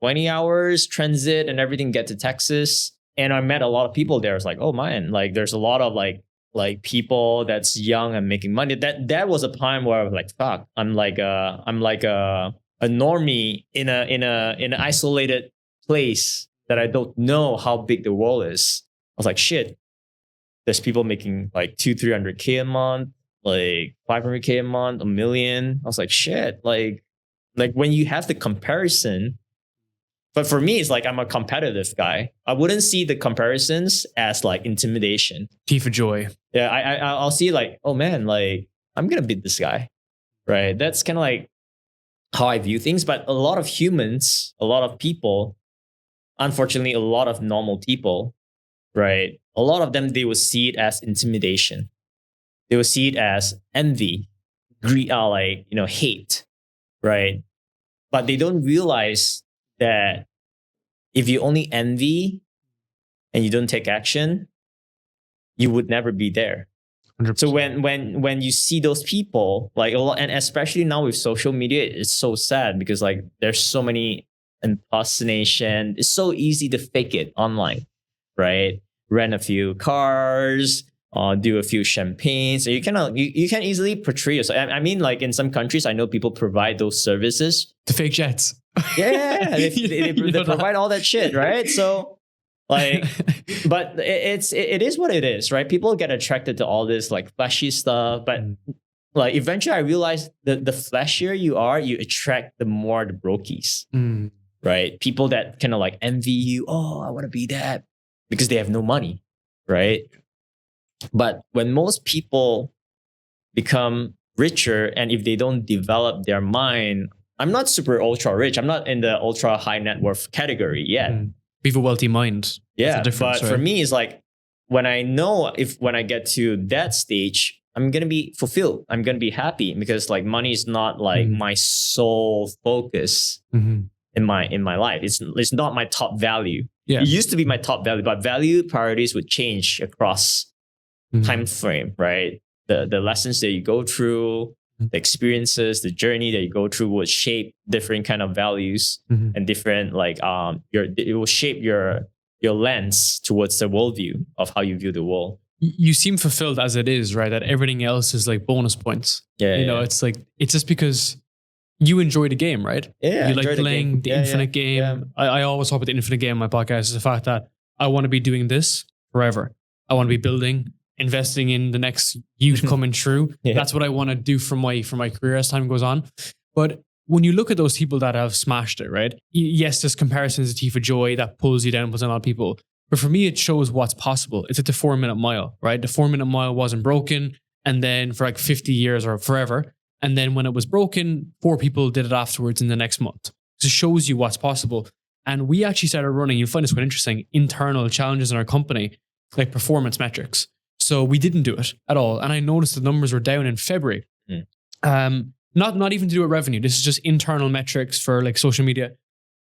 20 hours transit and everything, get to Texas. And I met a lot of people there. It's like, oh man, like there's a lot of like people that's young and making money. That was a time where I was like, fuck, I'm like a normie in an isolated place that I don't know how big the world is. I was like, shit, there's people making like 200-300K a month. like 500K a month, a million. I was like, shit. Like when you have the comparison, but for me, it's like I'm a competitive guy. I wouldn't see the comparisons as like intimidation. T for joy. Yeah, I'll see like, oh man, like I'm gonna beat this guy, right? That's kind of like how I view things. But a lot of humans, a lot of people, unfortunately, a lot of normal people, right? A lot of them, they will see it as intimidation. They will see it as envy, greed, like, hate, right? But they don't realize that if you only envy and you don't take action, you would never be there. 100%. So when you see those people, like a lot, and especially now with social media, it's so sad because like there's so many impersonation. It's so easy to fake it online, right? Rent a few cars, do a few champagnes. So you can easily portray yourself. I mean, like in some countries, I know people provide those services. The fake jets. Yeah, they provide all that shit, right? So like, but it is what it is, right? People get attracted to all this like flashy stuff, but like eventually I realized that the flashier you are, you attract the more the brokies, right? People that kind of like envy you. Oh, I want to be that, because they have no money, right? But when most people become richer, and if they don't develop their mind, I'm not super ultra rich. I'm not in the ultra high net worth category yet. We have a wealthy mind. Yeah, but for me, it's like when I get to that stage, I'm gonna be fulfilled. I'm gonna be happy because like money is not like my sole focus in my life. It's not my top value. Yeah. It used to be my top value, but value priorities would change across time frame, right? The lessons that you go through, the experiences, the journey that you go through will shape different kind of values and different like it will shape your lens towards the worldview of how you view the world. You seem fulfilled as it is, right? That everything else is like bonus points. Yeah, it's like it's just because you enjoy the game, right? Yeah, you like playing the infinite game. Yeah. I always talk about the infinite game in my podcast is the fact that I want to be doing this forever. I want to be building, investing in the next youth coming through. That's what I want to do for my career as time goes on. But when you look at those people that have smashed it, right? Yes, there's comparisons to T for joy that pulls you down, pulls down a lot of people. But for me, it shows what's possible. It's like the 4-minute mile, right? The 4-minute mile wasn't broken. And then for like 50 years or forever. And then when it was broken, 4 people did it afterwards in the next month. So it shows you what's possible. And we actually started running, you'll find this quite interesting, internal challenges in our company, like performance metrics. So we didn't do it at all. And I noticed the numbers were down in February. Not even to do with revenue. This is just internal metrics for like social media.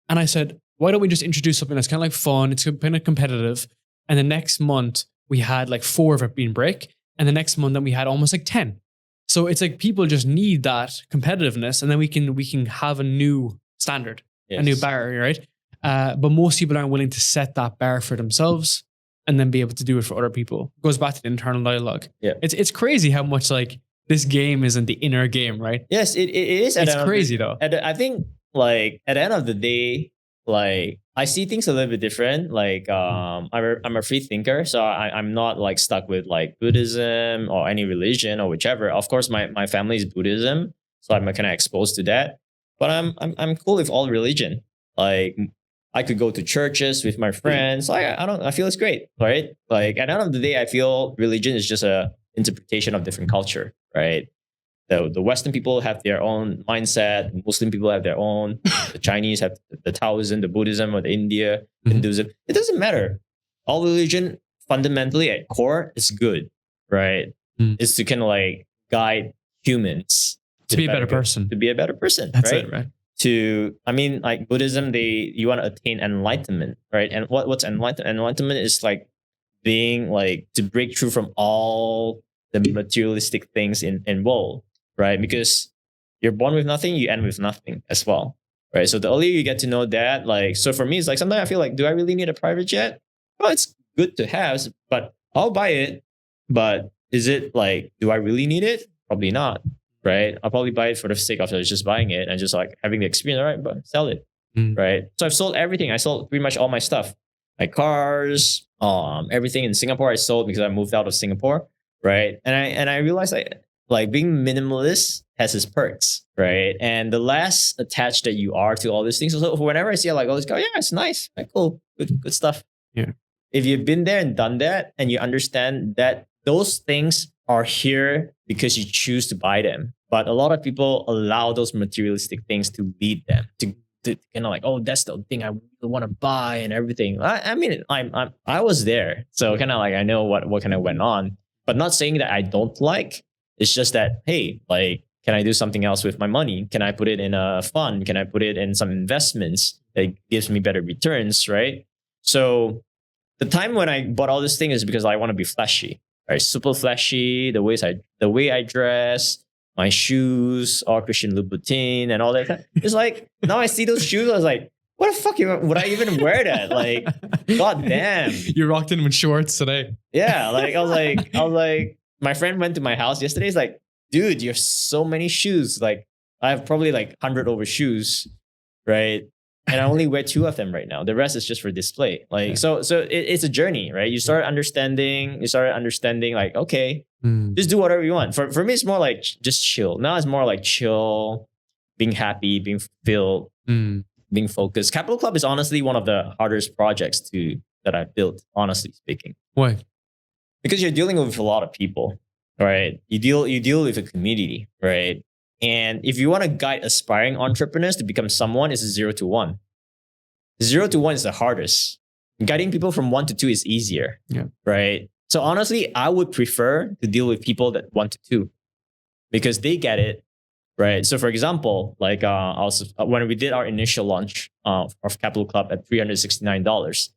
And I said, why don't we just introduce something that's kind of like fun? It's kind of competitive. And the next month we had like 4 of it being break. And the next month then we had almost like 10. So it's like people just need that competitiveness. And then we can have a new standard, a new bar, right? But most people aren't willing to set that bar for themselves and then be able to do it for other people. It goes back to the internal dialogue. Yeah. It's crazy how much like this game isn't the inner game, right? Yes, it is. It's crazy though. I think like at the end of the day, like I see things a little bit different. Like I'm a free thinker, so I'm not like stuck with like Buddhism or any religion or whichever. Of course, my family is Buddhism, so I'm kind of exposed to that. But I'm cool with all religion. Like I could go to churches with my friends. Like I feel it's great, right? Like at the end of the day, I feel religion is just a interpretation of different culture, right? The Western people have their own mindset. The Muslim people have their own. The Chinese have the Taoism, the Buddhism, or the India, Hinduism. It doesn't matter. All religion fundamentally at core is good, right? It's to kind of like guide humans to be a better person. To be a better person. That's right? it, right? Like Buddhism, you want to attain enlightenment, right? And what's enlightenment? Enlightenment is like being like to break through from all the materialistic things in world. Right? Because you're born with nothing, you end with nothing as well. Right? So the earlier you get to know that, like, so for me, it's like sometimes I feel like, do I really need a private jet? Well, it's good to have, but I'll buy it. But is it like, do I really need it? Probably not. Right? I'll probably buy it for the sake of just buying it and just like having the experience. All right, but sell it. Right? So I've sold everything. I sold pretty much all my stuff. My cars, everything in Singapore I sold because I moved out of Singapore. Right? And I realized like being minimalist has its perks, right? And the less attached that you are to all these things. So whenever I see like all this, yeah, it's nice, like cool, good stuff. Yeah. If you've been there and done that, and you understand that those things are here because you choose to buy them, but a lot of people allow those materialistic things to lead them to kind of like, oh, that's the thing I want to buy and everything. I mean, I was there, so kind of like I know what kind of went on, but not saying that I don't like. It's just that, hey, like, can I do something else with my money? Can I put it in a fund? Can I put it in some investments that gives me better returns, right? So the time when I bought all this thing is because I want to be flashy, right? Super flashy, the way I dress, my shoes, all Christian Louboutin and all that. It's like, now I see those shoes, I was like, what the fuck would I even wear that? Like, god damn. You rocked in with shorts today. Yeah, like I was like, my friend went to my house yesterday. He's like, dude, you have so many shoes. Like, I have probably like 100 over shoes, right? And I only wear 2 of them right now. The rest is just for display. Like, so it's a journey, right? You start understanding like, okay, just do whatever you want. For me, it's more like just chill. Now it's more like chill, being happy, being fulfilled, being focused. Capital Club is honestly one of the hardest projects that I've built, honestly speaking. Why? Because you're dealing with a lot of people, right? You deal with a community, right? And if you want to guide aspiring entrepreneurs to become someone, it's 0 to 1. 0 to 1 is the hardest. Guiding people from 1 to 2 is easier, right? So honestly, I would prefer to deal with people that 1 to 2 because they get it, right? So for example, like when we did our initial launch of Capital Club at $369,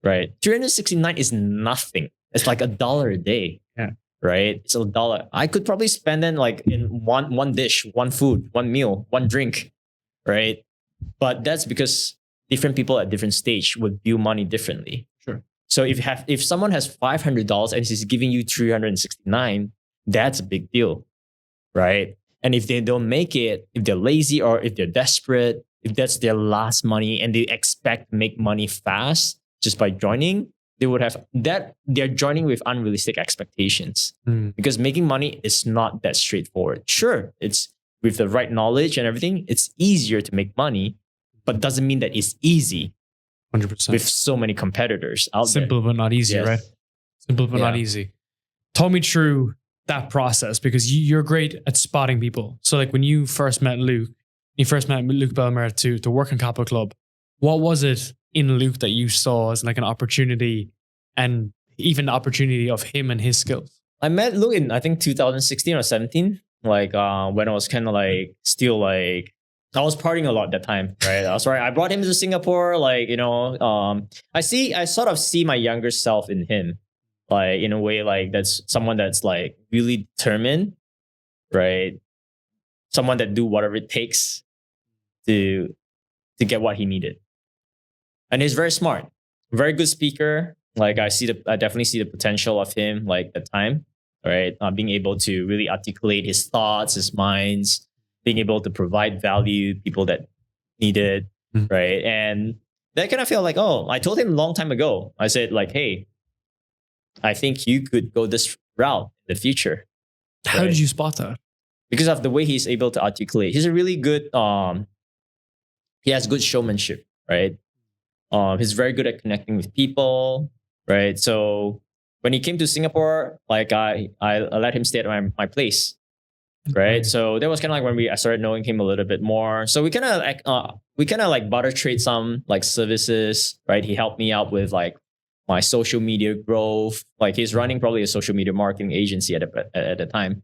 right? $369 is nothing. It's like $1 a day. Yeah. Right? It's $1. I could probably spend it like in one dish, one food, one meal, one drink, right? But that's because different people at different stage would view money differently. Sure. So if someone has $500 and he's giving you $369, that's a big deal, right? And if they don't make it, if they're lazy or if they're desperate, if that's their last money and they expect to make money fast just by joining, they would have that they're joining with unrealistic expectations because making money is not that straightforward. Sure, it's with the right knowledge and everything, it's easier to make money, but doesn't mean that it's easy. 100%. With so many competitors out there. Simple but not easy, right? Simple but not easy. Talk me through that process because you're great at spotting people. So like when you first met Luke Belmar to work in Capital Club, what was it in Luke that you saw as like an opportunity and even the opportunity of him and his skills? I met Luke in, I think, 2016 or 17. Like when I was kind of like still like, I was partying a lot that time, right? I brought him to Singapore. Like, you know, I sort of see my younger self in him, like in a way, like that's someone that's like really determined, right? Someone that do whatever it takes to get what he needed. And he's very smart, very good speaker. Like I definitely see the potential of him like at the time, right? Being able to really articulate his thoughts, his minds, being able to provide value to people that need it, right? And that kind of felt like, oh, I told him a long time ago. I said like, hey, I think you could go this route in the future. How did you spot that? Because of the way he's able to articulate. He's a really good, he has good showmanship, right? He's very good at connecting with people, right? So when he came to Singapore, like I let him stay at my place, right? So that was kind of like when I started knowing him a little bit more. So we kind of like barter trade some like services, right? He helped me out with like my social media growth. Like he's running probably a social media marketing agency at the time.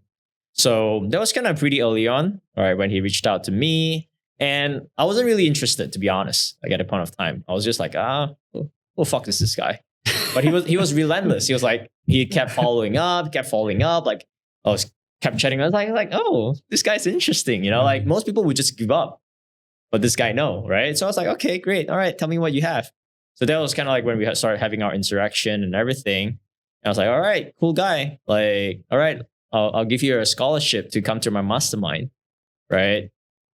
So that was kind of pretty early on, right? When he reached out to me. And I wasn't really interested, to be honest, like at a point of time. I was just like, who fuck is this guy? But he was relentless. He was like, he kept following up. Like kept chatting. I was like, oh, this guy's interesting. You know, like most people would just give up, but this guy no, right? So I was like, okay, great. All right, tell me what you have. So that was kind of like when we started having our interaction and everything. And I was like, all right, cool guy. Like, all right, I'll give you a scholarship to come to my mastermind, right?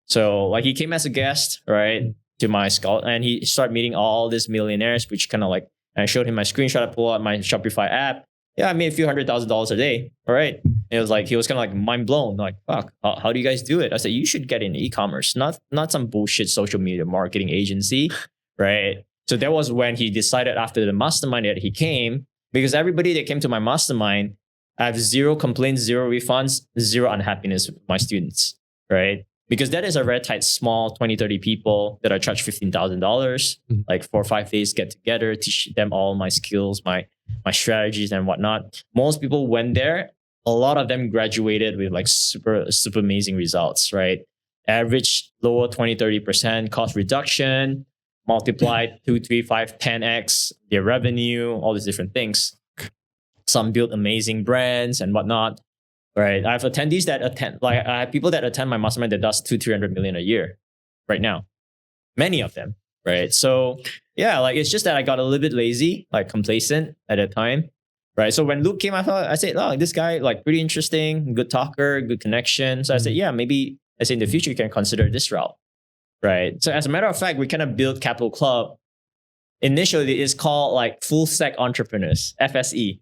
So like he came as a guest, right, to my school, and he started meeting all these millionaires, which kind of like, and I showed him my screenshot, I pulled out my Shopify app. Yeah, I made a few $100,000 a day. All right. It was like, he was kind of like mind blown. Like, fuck, how do you guys do it? I said, you should get into e-commerce, not some bullshit social media marketing agency, right? So that was when he decided after the mastermind that he came, because everybody that came to my mastermind, I have zero complaints, zero refunds, zero unhappiness with my students, right? Because that is a very tight, small 20, 30 people that I charge $15,000, like 4 or 5 days get together, teach them all my skills, my strategies and whatnot. Most people went there. A lot of them graduated with like super amazing results, right? Average lower 20, 30% cost reduction, multiplied 2, 3, 5, 10x their revenue, all these different things. Some built amazing brands and whatnot, right? I have attendees that attend, like I have people that attend my mastermind that does 200-300 million a year right now. Many of them, right? So yeah, like it's just that I got a little bit lazy, like complacent at that time, right? So when Luke came, I said, oh, this guy like pretty interesting, good talker, good connection. So I said, yeah, maybe I said in the future you can consider this route, right? So as a matter of fact, we kind of built Capital Club. Initially, it's called like Full Stack Entrepreneurs, FSE.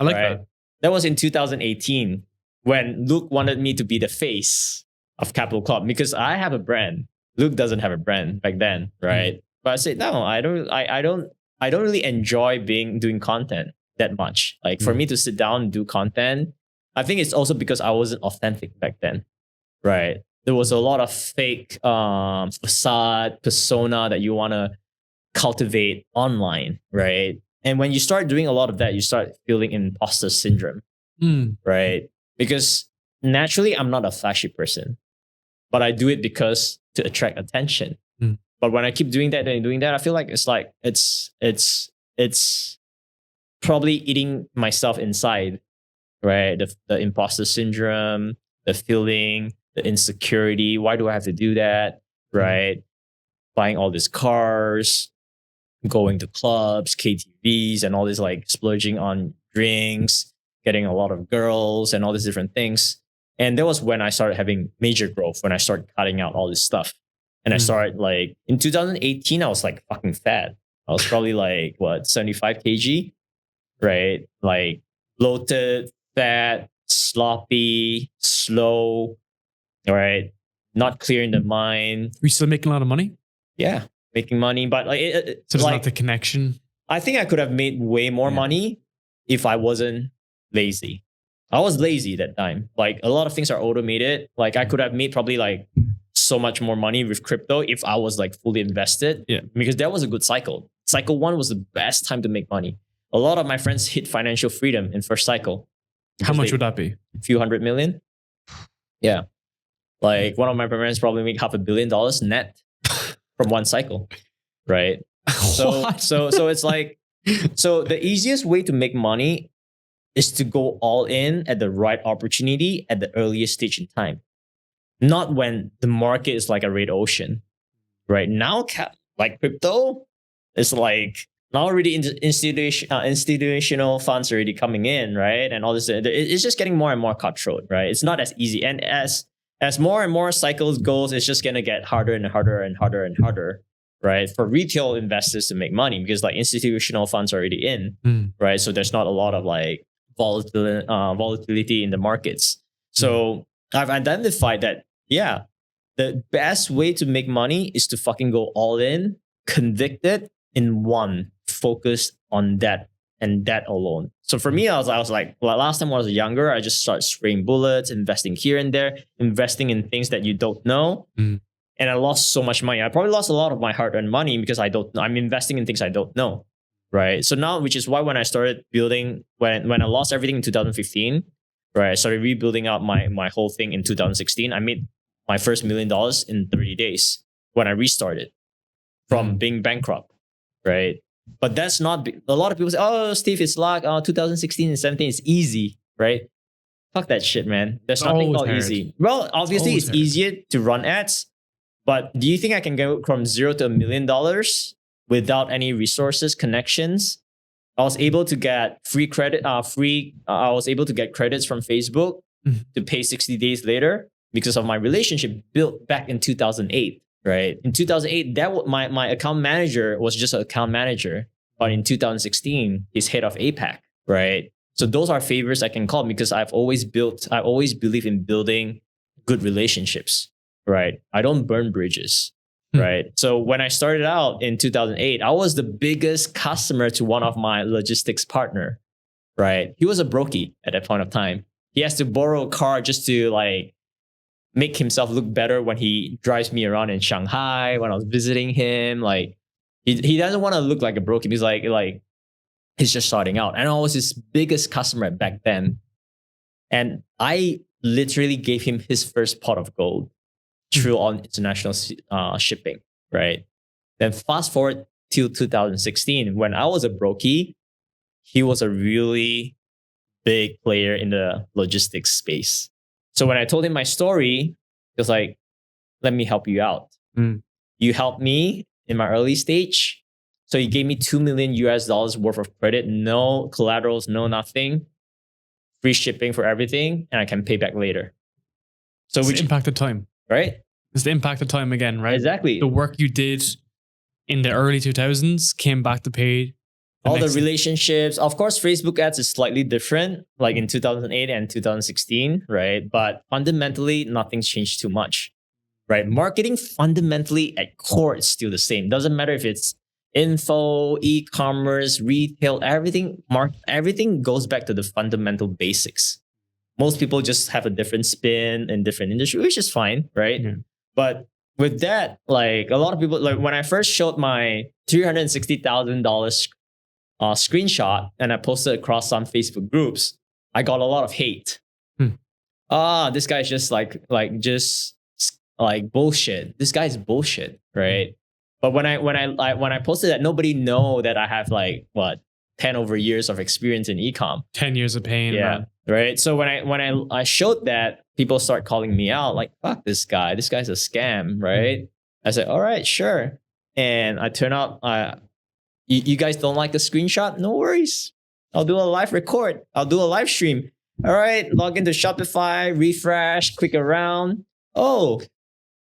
I like right? that. That was in 2018 when Luke wanted me to be the face of Capital Club because I have a brand. Luke doesn't have a brand back then, right? But I said, no, I don't really enjoy doing content that much. Like for me to sit down and do content, I think it's also because I wasn't authentic back then, right? There was a lot of fake facade, persona that you want to cultivate online, right? And when you start doing a lot of that, you start feeling imposter syndrome, right? Because naturally, I'm not a flashy person, but I do it because to attract attention. But when I keep doing that and doing that, I feel like it's probably eating myself inside, right? The imposter syndrome, the feeling, the insecurity. Why do I have to do that, right? Buying all these cars, going to clubs, KTVs, and all this like splurging on drinks, getting a lot of girls and all these different things. And that was when I started having major growth, when I started cutting out all this stuff. And I started like, in 2018, I was like fucking fat. I was probably like, 75 kg, right? Like bloated, fat, sloppy, slow, right? Not clear in the mind. Are you still making a lot of money? Yeah, making money, but like, so there's not the connection. I think I could have made way more money if I wasn't lazy. I was lazy that time. Like a lot of things are automated. Like I could have made probably like so much more money with crypto if I was like fully invested. Yeah, because that was a good cycle. Cycle 1 was the best time to make money. A lot of my friends hit financial freedom in first cycle. How much would that be? A few $100 million. Yeah, like one of my parents probably make $500 million net from one cycle, right? So it's like, so the easiest way to make money is to go all in at the right opportunity at the earliest stage in time, not when the market is like a red ocean, right? Now, like crypto is like now already institutional funds already coming in, right? And all this, it's just getting more and more cutthroat, right? It's not as easy, and as more and more cycles goes, it's just gonna get harder and harder and harder and harder, right? For retail investors to make money because like institutional funds are already in, right? So there's not a lot of like volatility in the markets. So I've identified that, yeah, the best way to make money is to fucking go all in, convicted in one, focused on that and that alone. So for me, I was like, well, last time when I was younger, I just started spraying bullets, investing here and there, investing in things that you don't know. And I lost so much money. I probably lost a lot of my hard-earned money because I'm investing in things I don't know. Right. So now, which is why when I started building, when I lost everything in 2015, right, I started rebuilding out my whole thing in 2016. I made my first $1 million in 30 days when I restarted from being bankrupt. Right. But that's not, a lot of people say, oh, Steve, it's luck. 2016 and 17 is easy. Right. Fuck that shit, man. There's nothing called easy. Well, obviously it's easier to run ads, but do you think I can go from $0 to $1 million without any resources, connections? I was able to get free credit, I was able to get credits from Facebook to pay 60 days later because of my relationship built back in 2008, right? In 2008, my account manager was just an account manager. But in 2016, he's head of APAC, right? So those are favors I can call because I always believe in building good relationships, right? I don't burn bridges, right? So when I started out in 2008, I was the biggest customer to one of my logistics partner, right? He was a brokey at that point of time. He has to borrow a car just to like make himself look better when he drives me around in Shanghai, when I was visiting him. Like he doesn't want to look like a brokey. He's like he's just starting out. And I was his biggest customer back then. And I literally gave him his first pot of gold through on international shipping, right? Then fast forward till 2016, when I was a brokey, he was a really big player in the logistics space. So when I told him my story, he was like, let me help you out. You helped me in my early stage. So he gave me $2 million worth of credit, no collaterals, no nothing, free shipping for everything, and I can pay back later. So it's the impact of time, right? It's the impact of time again, right? Exactly. The work you did in the early 2000s came back to pay. All the relationships. Of course, Facebook ads is slightly different, like in 2008 and 2016, right? But fundamentally, nothing's changed too much, right? Marketing fundamentally at core is still the same. Doesn't matter if it's info, e-commerce, retail, everything goes back to the fundamental basics. Most people just have a different spin in different industry, which is fine, right? Yeah. But with that, like a lot of people, like when I first showed my $360,000 screenshot and I posted across some Facebook groups, I got a lot of hate. This guy's just like bullshit. This guy's bullshit, right? But when I posted that, nobody know that I have 10 over years of experience in ecom. 10 years of pain. Yeah. Man. Right. So when I showed that, people start calling me out like, fuck this guy. This guy's a scam, right? I said, all right, sure. And I turn out, you guys don't like a screenshot? No worries. I'll do a live record. I'll do a live stream. All right. Log into Shopify, refresh, click around. Oh,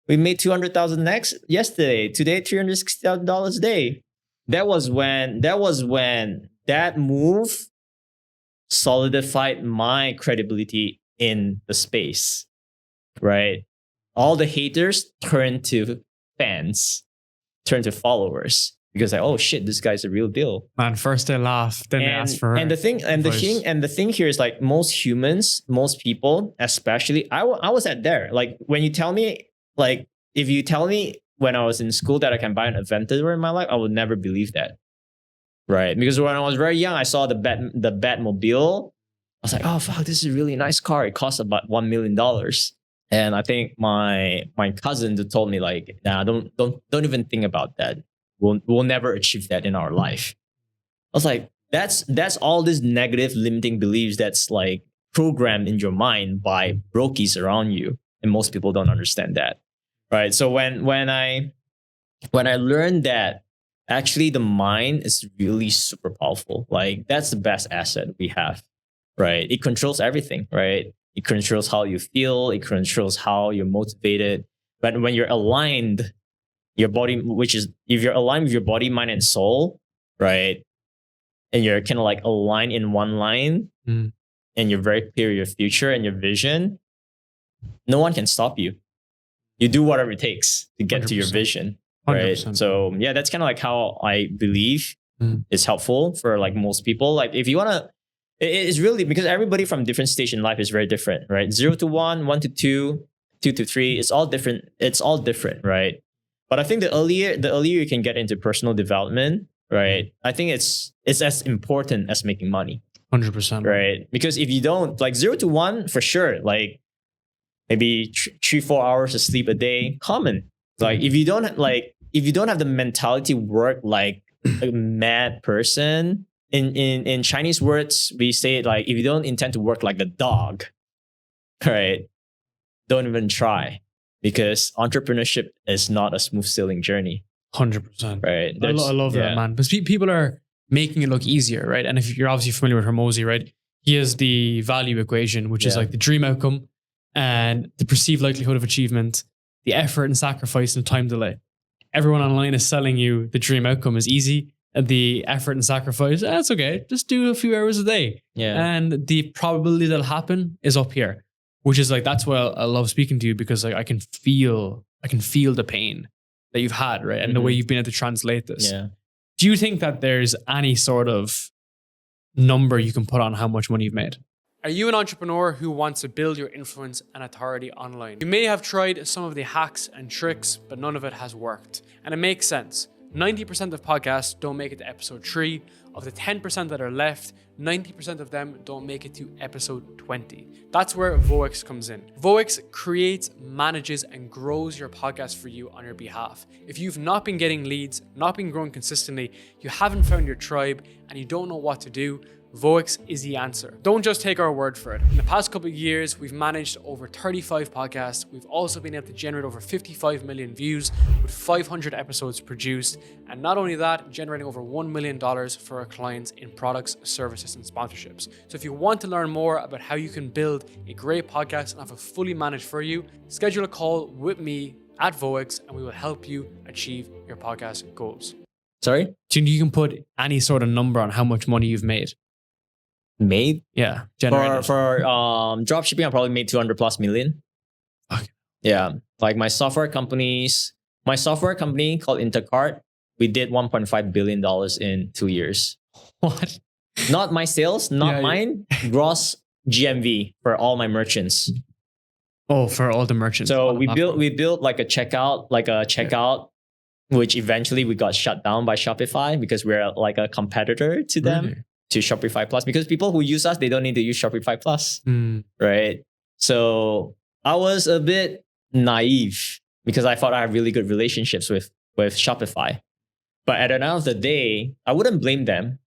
we made 200,000 yesterday. Today, $360,000 a day. That was when that move solidified my credibility in the space, right? All the haters turned to fans, turned to followers because oh shit, this guy's a real deal. Man, first they laugh, then they ask for the thing here is like most humans, most people, especially I was at there. Like when you tell me, like if you tell me when I was in school that I can buy an Aventador in my life, I would never believe that. Right. Because when I was very young, I saw the Batmobile. I was like, oh fuck, this is a really nice car. It costs about $1 million. And I think my cousin told me like, nah, don't even think about that. We'll never achieve that in our life. I was like, that's all these negative limiting beliefs that's like programmed in your mind by brokies around you. And most people don't understand that. Right. So when I learned that actually the mind is really super powerful, like that's the best asset we have, right? It controls everything, right? It controls how you feel. It controls how you're motivated. But when you're aligned, your body, if you're aligned with your body, mind, and soul, right? And you're kind of like aligned in one line and you're very clear your future and your vision, no one can stop you. You do whatever it takes to get 100%. To your vision, right? 100%. So yeah, that's kind of like how I believe is helpful for like most people. Like if you want to, it's really because everybody from different stage in life is very different, right? 0 to 1, 1 to 2, 2 to 3, it's all different. It's all different, right? But I think the earlier you can get into personal development, right? I think it's as important as making money. 100%. Right? Because if you don't, like 0 to 1, for sure, like maybe 3-4 hours of sleep a day, common. Like if you don't have the mentality work like a mad person, in Chinese words, we say it like if you don't intend to work like a dog, right? Don't even try, because entrepreneurship is not a smooth sailing journey. 100%. Right. I love that, man. Because people are making it look easier, right? And if you're obviously familiar with Hormozy, right? He has the value equation, which is like the dream outcome and the perceived likelihood of achievement, the effort and sacrifice and time delay. Everyone online is selling you the dream outcome is easy. the effort and sacrifice, that's okay. Just do a few hours a day. Yeah. And the probability that'll happen is up here, which is like, that's why I love speaking to you, because like I can feel the pain that you've had, right? And the way you've been able to translate this. Yeah. Do you think that there's any sort of number you can put on how much money you've made? Are you an entrepreneur who wants to build your influence and authority online? You may have tried some of the hacks and tricks, but none of it has worked. And it makes sense. 90% of podcasts don't make it to episode 3. Of the 10% that are left, 90% of them don't make it to episode 20. That's where Voex comes in. Voex creates, manages, and grows your podcast for you on your behalf. If you've not been getting leads, not been growing consistently, you haven't found your tribe, and you don't know what to do, Voex is the answer. Don't just take our word for it. In the past couple of years, we've managed over 35 podcasts. We've also been able to generate over 55 million views with 500 episodes produced. And not only that, generating over $1 million for our clients in products, services, and sponsorships. So if you want to learn more about how you can build a great podcast and have it fully managed for you, schedule a call with me at Voex and we will help you achieve your podcast goals. Sorry? Do you can put any sort of number on how much money you've made? Made? Yeah. For dropshipping, I probably made 200 plus million. Okay. Yeah. Like my software company called Intercart, we did $1.5 billion in 2 years. What? Not my sales, not mine. Gross GMV for all my merchants. Oh, for all the merchants. So we built like a checkout, which eventually we got shut down by Shopify because we're like a competitor to them. Really? To Shopify Plus, because people who use us, they don't need to use Shopify Plus, right? So I was a bit naive because I thought I had really good relationships with Shopify. But at the end of the day, I wouldn't blame them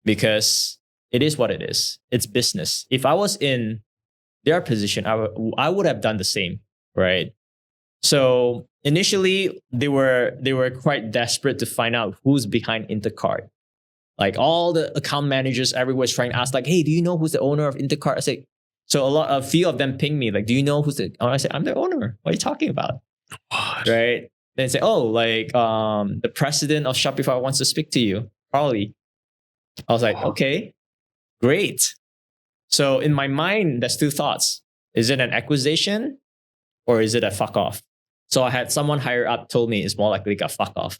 because it is what it is. It's business. If I was in their position, I would have done the same, right? So initially, they were quite desperate to find out who's behind Intercart. Like all the account managers everywhere is trying to ask, like, hey, do you know who's the owner of Intercart? I say, so a few of them ping me, like, do you know who's the owner? I say, I'm the owner. What are you talking about? What? Right? Then say, oh, like the president of Shopify wants to speak to you, Probably. I was like, okay, great. So in my mind, there's two thoughts. Is it an acquisition or is it a fuck off? So I had someone higher up told me it's more likely a fuck off,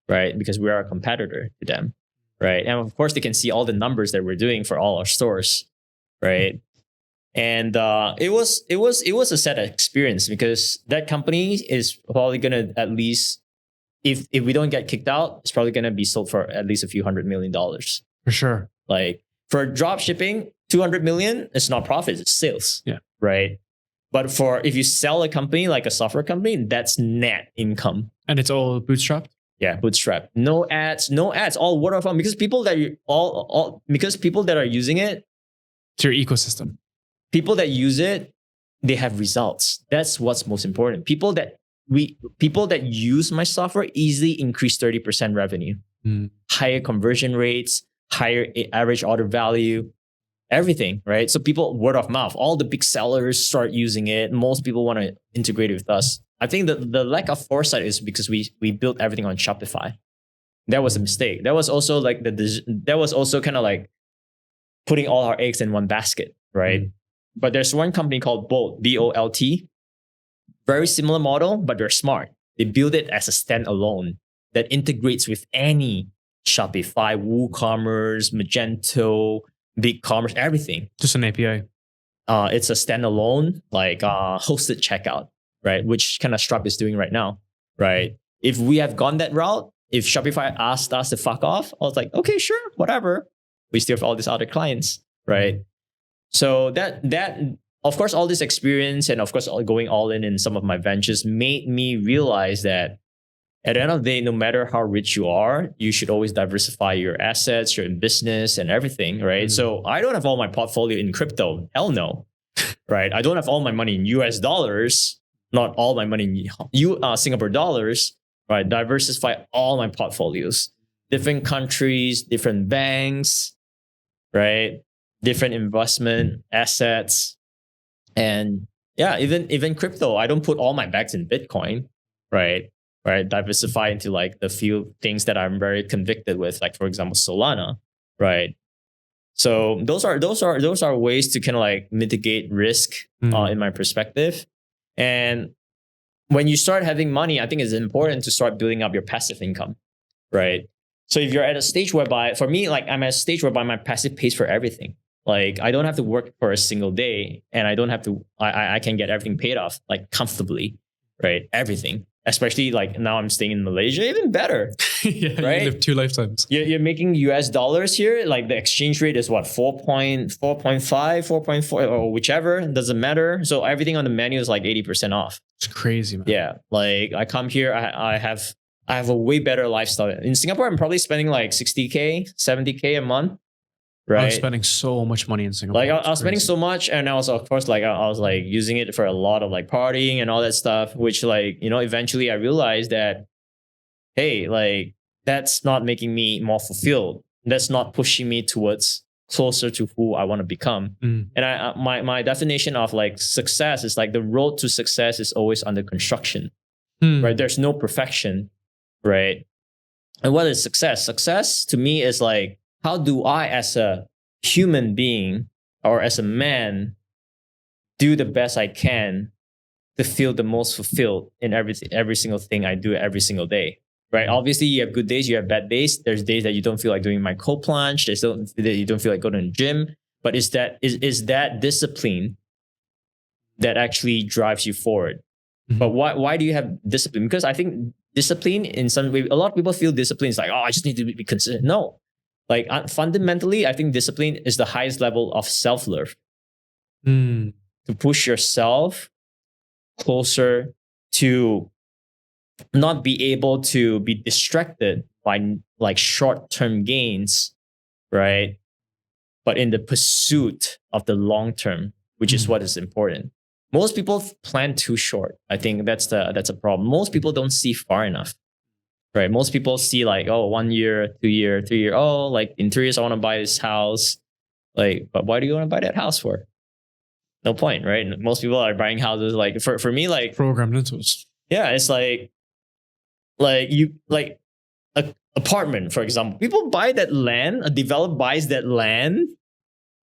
right? Because we are a competitor to them. Right. And of course, they can see all the numbers that we're doing for all our stores. Right. And it was a sad experience because that company is probably going to at least, if we don't get kicked out, it's probably going to be sold for at least a few $100 million. For sure. Like for drop shipping, 200 million, it's not profits, it's sales. Yeah. Right. But if you sell a company like a software company, that's net income. And it's all bootstrapped? Yeah, bootstrap. No ads, all word of mouth. Because people that are using it, it's your ecosystem. People that use it, they have results. That's what's most important. People that use my software easily increase 30% revenue, higher conversion rates, higher average order value, everything, right? So people, word of mouth, all the big sellers start using it. Most people want to integrate it with us. I think the lack of foresight is because we built everything on Shopify. That was a mistake. That was also kind of like putting all our eggs in one basket, right? But there's one company called Bolt, B-O-L-T. Very similar model, but they're smart. They build it as a standalone that integrates with any Shopify, WooCommerce, Magento, BigCommerce, everything. Just an API. It's a standalone, like hosted checkout, right? Which kind of Stripe is doing right now, right? If we have gone that route, if Shopify asked us to fuck off, I was like, okay, sure, whatever. We still have all these other clients, right? So that of course, all this experience and of course, going all in some of my ventures made me realize that at the end of the day, no matter how rich you are, you should always diversify your assets, your business and everything, right? So I don't have all my portfolio in crypto. Hell no, right? I don't have all my money in US dollars, not all my money in Singapore dollars, right? Diversify all my portfolios, different countries, different banks, right? Different investment assets. And yeah, even crypto, I don't put all my bags in Bitcoin, right? right? Diversify into like the few things that I'm very convicted with, like for example, Solana, right? So those are ways to kind of like mitigate risk in my perspective. And when you start having money, I think it's important to start building up your passive income, right? So if you're at a stage whereby, for me, like I'm at a stage whereby my passive pays for everything. Like I don't have to work for a single day, and I don't have to. I can get everything paid off like comfortably, right? Everything. Especially like now I'm staying in Malaysia, even better. Yeah, right? You live 2 lifetimes. You're making US dollars here. Like the exchange rate is what, 4.5, 4.4, or whichever. It doesn't matter. So everything on the menu is like 80% off. It's crazy, man. Yeah. Like I come here, I have a way better lifestyle. In Singapore, I'm probably spending like 60K, 70K a month. Right. I was spending so much money in Singapore. Like I was spending so much, and I was, of course, like I was like using it for a lot of like partying and all that stuff, which like, eventually I realized that, hey, like that's not making me more fulfilled. That's not pushing me towards closer to who I want to become. And my definition of like success is like the road to success is always under construction, right? There's no perfection, right? And what is success? Success to me is like, how do I, as a human being or as a man, do the best I can to feel the most fulfilled in every single thing I do every single day, right? Obviously, you have good days, you have bad days. There's days that you don't feel like doing my cold plunge. There's days that you don't feel like going to the gym. But is that discipline that actually drives you forward? But why do you have discipline? Because I think discipline in some way, a lot of people feel discipline is like, oh, I just need to be consistent. No. Like fundamentally, I think discipline is the highest level of self-love. To push yourself closer to not be able to be distracted by like short-term gains, right? But in the pursuit of the long term, which is what is important. Most people plan too short. I think that's a problem. Most people don't see far enough. Right. Most people see like, oh, 1 year, 2 year, 3 year. Oh, like in 3 years, I want to buy this house. Like, but why do you want to buy that house for? No point, right? Most people are buying houses like for me, like program rentals. Yeah, it's like you like a apartment, for example. People buy that land. A developer buys that land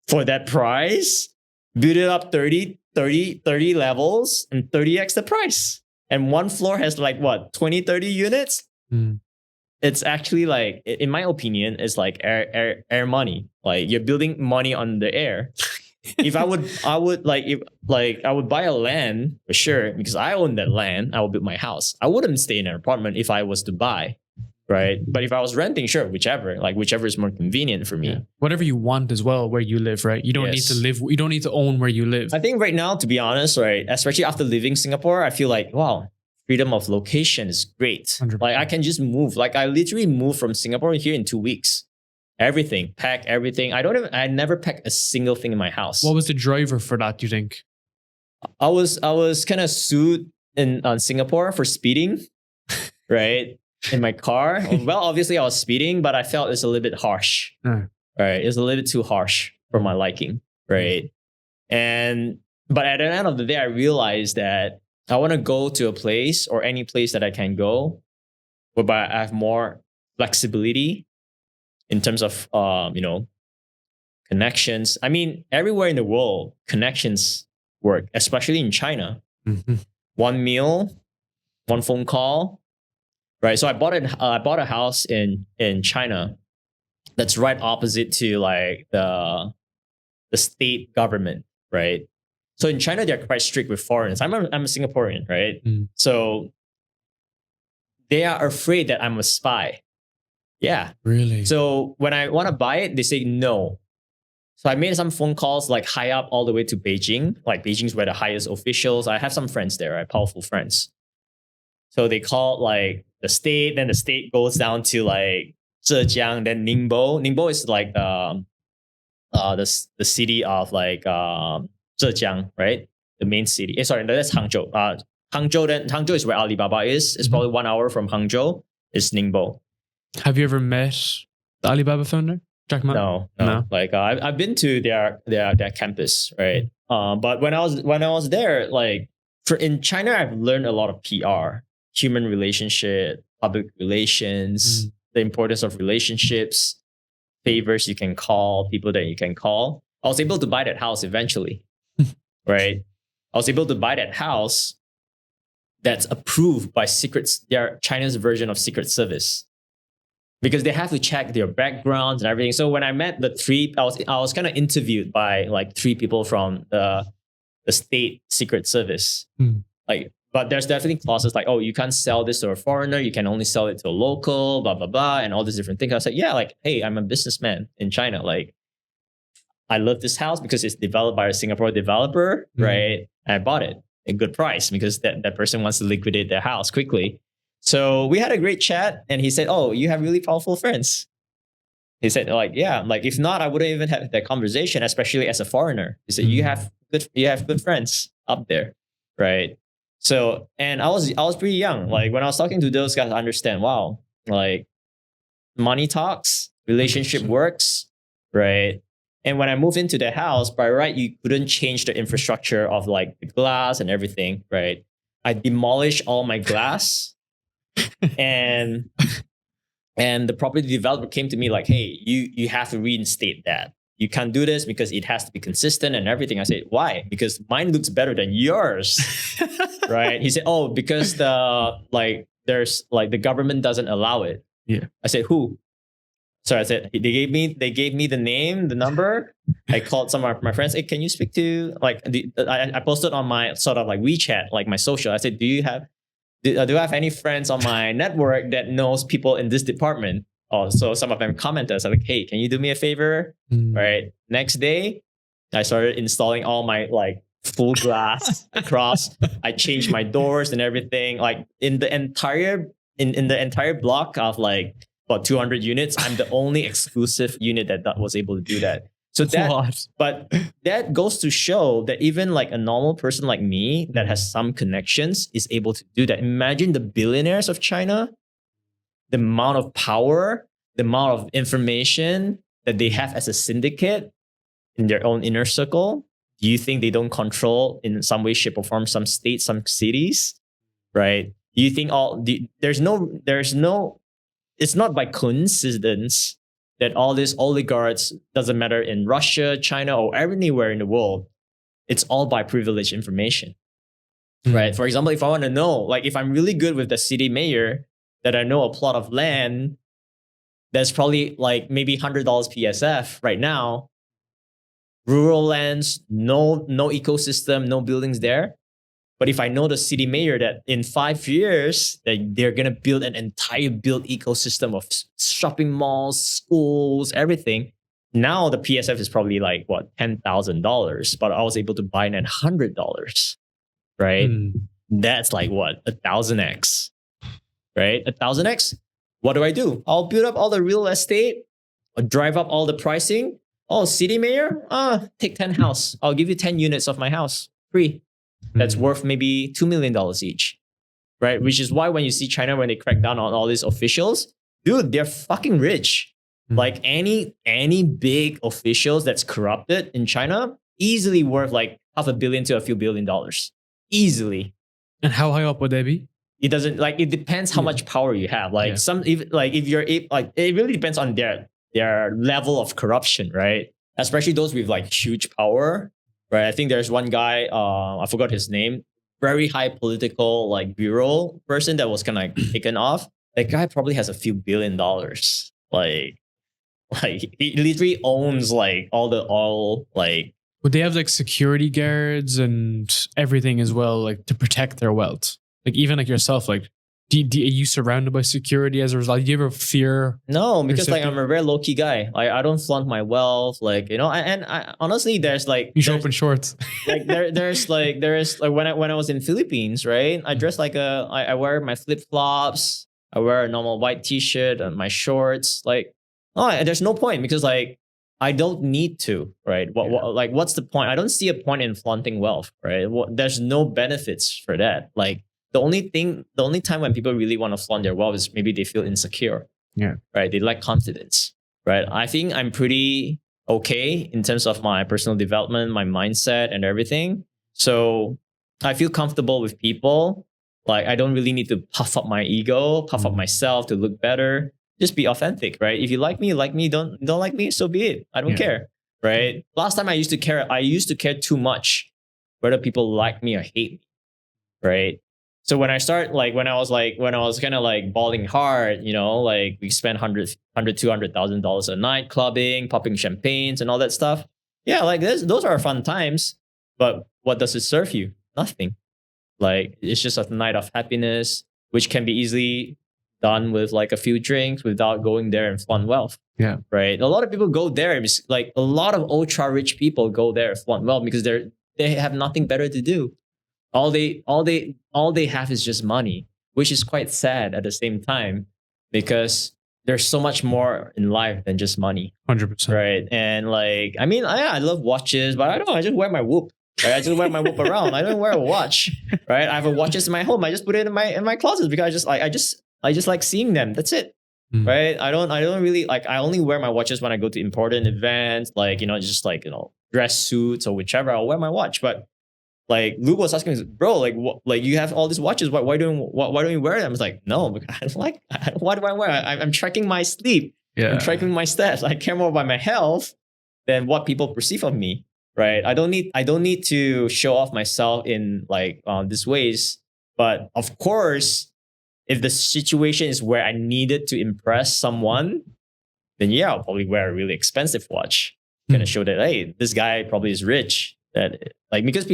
for that price, build it up 30 levels and 30x the price. And one floor has like what, 20, 30 units? It's actually like, in my opinion, it's like air money. Like you're building money on the air. If I would buy a land for sure, because I own that land, I will build my house. I wouldn't stay in an apartment if I was to buy, right? But if I was renting, sure, whichever is more convenient for me. Yeah. Whatever you want as well, where you live, right? You don't need to live. You don't need to own where you live. I think right now, to be honest, right, especially after leaving Singapore, I feel like, wow, freedom of location is great. 100%. Like I can just move. Like I literally moved from Singapore here in 2 weeks. Everything, pack everything. I never packed a single thing in my house. What was the driver for that, do you think? I was kind of sued on Singapore for speeding, right? In my car. Well, obviously I was speeding, but I felt it's a little bit harsh. Right? It's a little bit too harsh for my liking, right? But at the end of the day, I realized that I want to go to a place or any place that I can go whereby I have more flexibility in terms of, connections. I mean, everywhere in the world, connections work, especially in China. One meal, one phone call, right? So I bought a house in China that's right opposite to like the state government, right? So in China, they're quite strict with foreigners. I'm a Singaporean, right? So they are afraid that I'm a spy. Yeah. Really? So when I want to buy it, they say no. So I made some phone calls like high up all the way to Beijing. Like Beijing's where the highest officials. I have some friends there, right? Powerful friends. So they call like the state, then the state goes down to like Zhejiang, then Ningbo. Ningbo is like the city of like Zhejiang, right? The main city. Sorry, that's Hangzhou. Hangzhou is where Alibaba is. It's probably 1 hour from Hangzhou. It's Ningbo. Have you ever met the Alibaba founder, Jack Ma? No. Like I've been to their campus, right? But when I was there, like in China, I've learned a lot of PR. human relationship, public relations, the importance of relationships, favors you can call, people that you can call. I was able to buy that house eventually, right? I was able to buy that house that's approved by their China's version of Secret Service, because they have to check their backgrounds and everything. So when I met the three, I was kind of interviewed by like three people from the state Secret Service. Like, but there's definitely clauses like, oh, you can't sell this to a foreigner. You can only sell it to a local, blah, blah, blah, and all these different things. I was like, yeah, like, hey, I'm a businessman in China. Like, I love this house because it's developed by a Singapore developer, right? And I bought it at a good price because that person wants to liquidate their house quickly. So we had a great chat, and he said, oh, you have really powerful friends. He said, like, yeah, like if not, I wouldn't even have that conversation, especially as a foreigner. He said, you have good friends up there, right? So, and I was pretty young. Like when I was talking to those guys, I understand, wow, like money talks, relationship works, right? And when I moved into the house, by right, you couldn't change the infrastructure of like the glass and everything, right? I demolished all my glass, and the property developer came to me like, hey, you have to reinstate that. You can't do this because it has to be consistent and everything. I said, why? Because mine looks better than yours, right? He said, oh, because there's the government doesn't allow it. Yeah. I said, who? So I said, they gave me the name, the number. I called some of my friends. Hey, can you speak to I posted on my sort of like WeChat, like my social. I said, do I have any friends on my network that knows people in this department? Oh, so some of them commented. So like, hey, can you do me a favor? Right. Next day, I started installing all my like full glass across. I changed my doors and everything. Like in the entire block of like about 200 units, I'm the only exclusive unit that was able to do that. So but that goes to show that even like a normal person like me that has some connections is able to do that. Imagine the billionaires of China, the amount of power, the amount of information that they have as a syndicate in their own inner circle. Do you think they don't control in some way, shape, or form some states, some cities, right? Do you think there's no, it's not by coincidence that all these oligarchs, doesn't matter in Russia, China, or anywhere in the world, it's all by privileged information, right? For example, if I want to know, like if I'm really good with the city mayor, that I know a plot of land that's probably like maybe $100 PSF right now, rural lands, no ecosystem, no buildings there. But if I know the city mayor that in 5 years that they're gonna build an entire built ecosystem of shopping malls, schools, everything. Now the PSF is probably like what, $10,000, but I was able to buy it at $100, right? That's like what, 1,000x, right? 1,000x. What do? I'll build up all the real estate, I'll drive up all the pricing. Oh, city mayor, take 10 house. I'll give you 10 units of my house free. That's worth maybe $2 million each, right? Which is why when you see China, when they crack down on all these officials, dude, they're fucking rich. Like any big officials that's corrupted in China, easily worth like $500 million to a few $1 billion, easily. And how high up would they be? It doesn't, like, it depends how much power you have. Like if you're like, it really depends on their level of corruption, right? Especially those with like huge power. Right, I think there's one guy, I forgot his name, very high political like bureau person that was kind of like taken off. That guy probably has a few $1 billion. Like he literally owns like all like. Would they have like security guards and everything as well, like to protect their wealth? Like even like yourself, like are you surrounded by security as a result? Do you ever fear? No, because like I'm a very low key guy. I don't flaunt my wealth, like, you know. And I honestly, there's like you show up in shorts. Like there's like when I was in Philippines, right? I dress like I wear my flip flops. I wear a normal white t-shirt and my shorts. Like, there's no point because like I don't need to, right? What's the point? I don't see a point in flaunting wealth, right? There's no benefits for that. Like. The only time when people really want to flaunt their wealth is maybe they feel insecure. Yeah. Right. They lack confidence. Right. I think I'm pretty okay in terms of my personal development, my mindset and everything. So I feel comfortable with people Like, I don't really need to puff up my ego, puff up myself to look better. Just be authentic, right? If you like me, like me. Don't like me, so be it. I don't care, right? Last time I used to care too much whether people like me or hate me, right? So when I was kind of like balling hard, like we spent $200,000 a night clubbing, popping champagnes and all that stuff. Yeah, like those are fun times. But what does it serve you? Nothing. Like, it's just a night of happiness, which can be easily done with like a few drinks without going there and flaunt wealth. Yeah. Right. A lot of people go there. Like, a lot of ultra rich people go there and flaunt wealth because they have nothing better to do. All they have is just money, which is quite sad at the same time, because there's so much more in life than just money. 100%. Right. And like, I mean, I love watches, but I don't know. I just wear my Whoop. Right? I just wear my Whoop around. I don't wear a watch. Right. I have a watches in my home. I just put it in my closet because I just like seeing them. That's it. Right. I don't really like, I only wear my watches when I go to important events, like, just like, dress suits or whichever. I'll wear my watch. But like, Luke was asking me, bro, like, like, you have all these watches. Why don't you wear them? I was like, no, because I don't like. Why do I wear? I'm tracking my sleep. Yeah. I'm tracking my steps. I care more about my health than what people perceive of me. Right. I don't need to show off myself in like these ways. But of course, if the situation is where I needed to impress someone, then yeah, I'll probably wear a really expensive watch. Gonna show that, hey, this guy probably is rich. That, like, because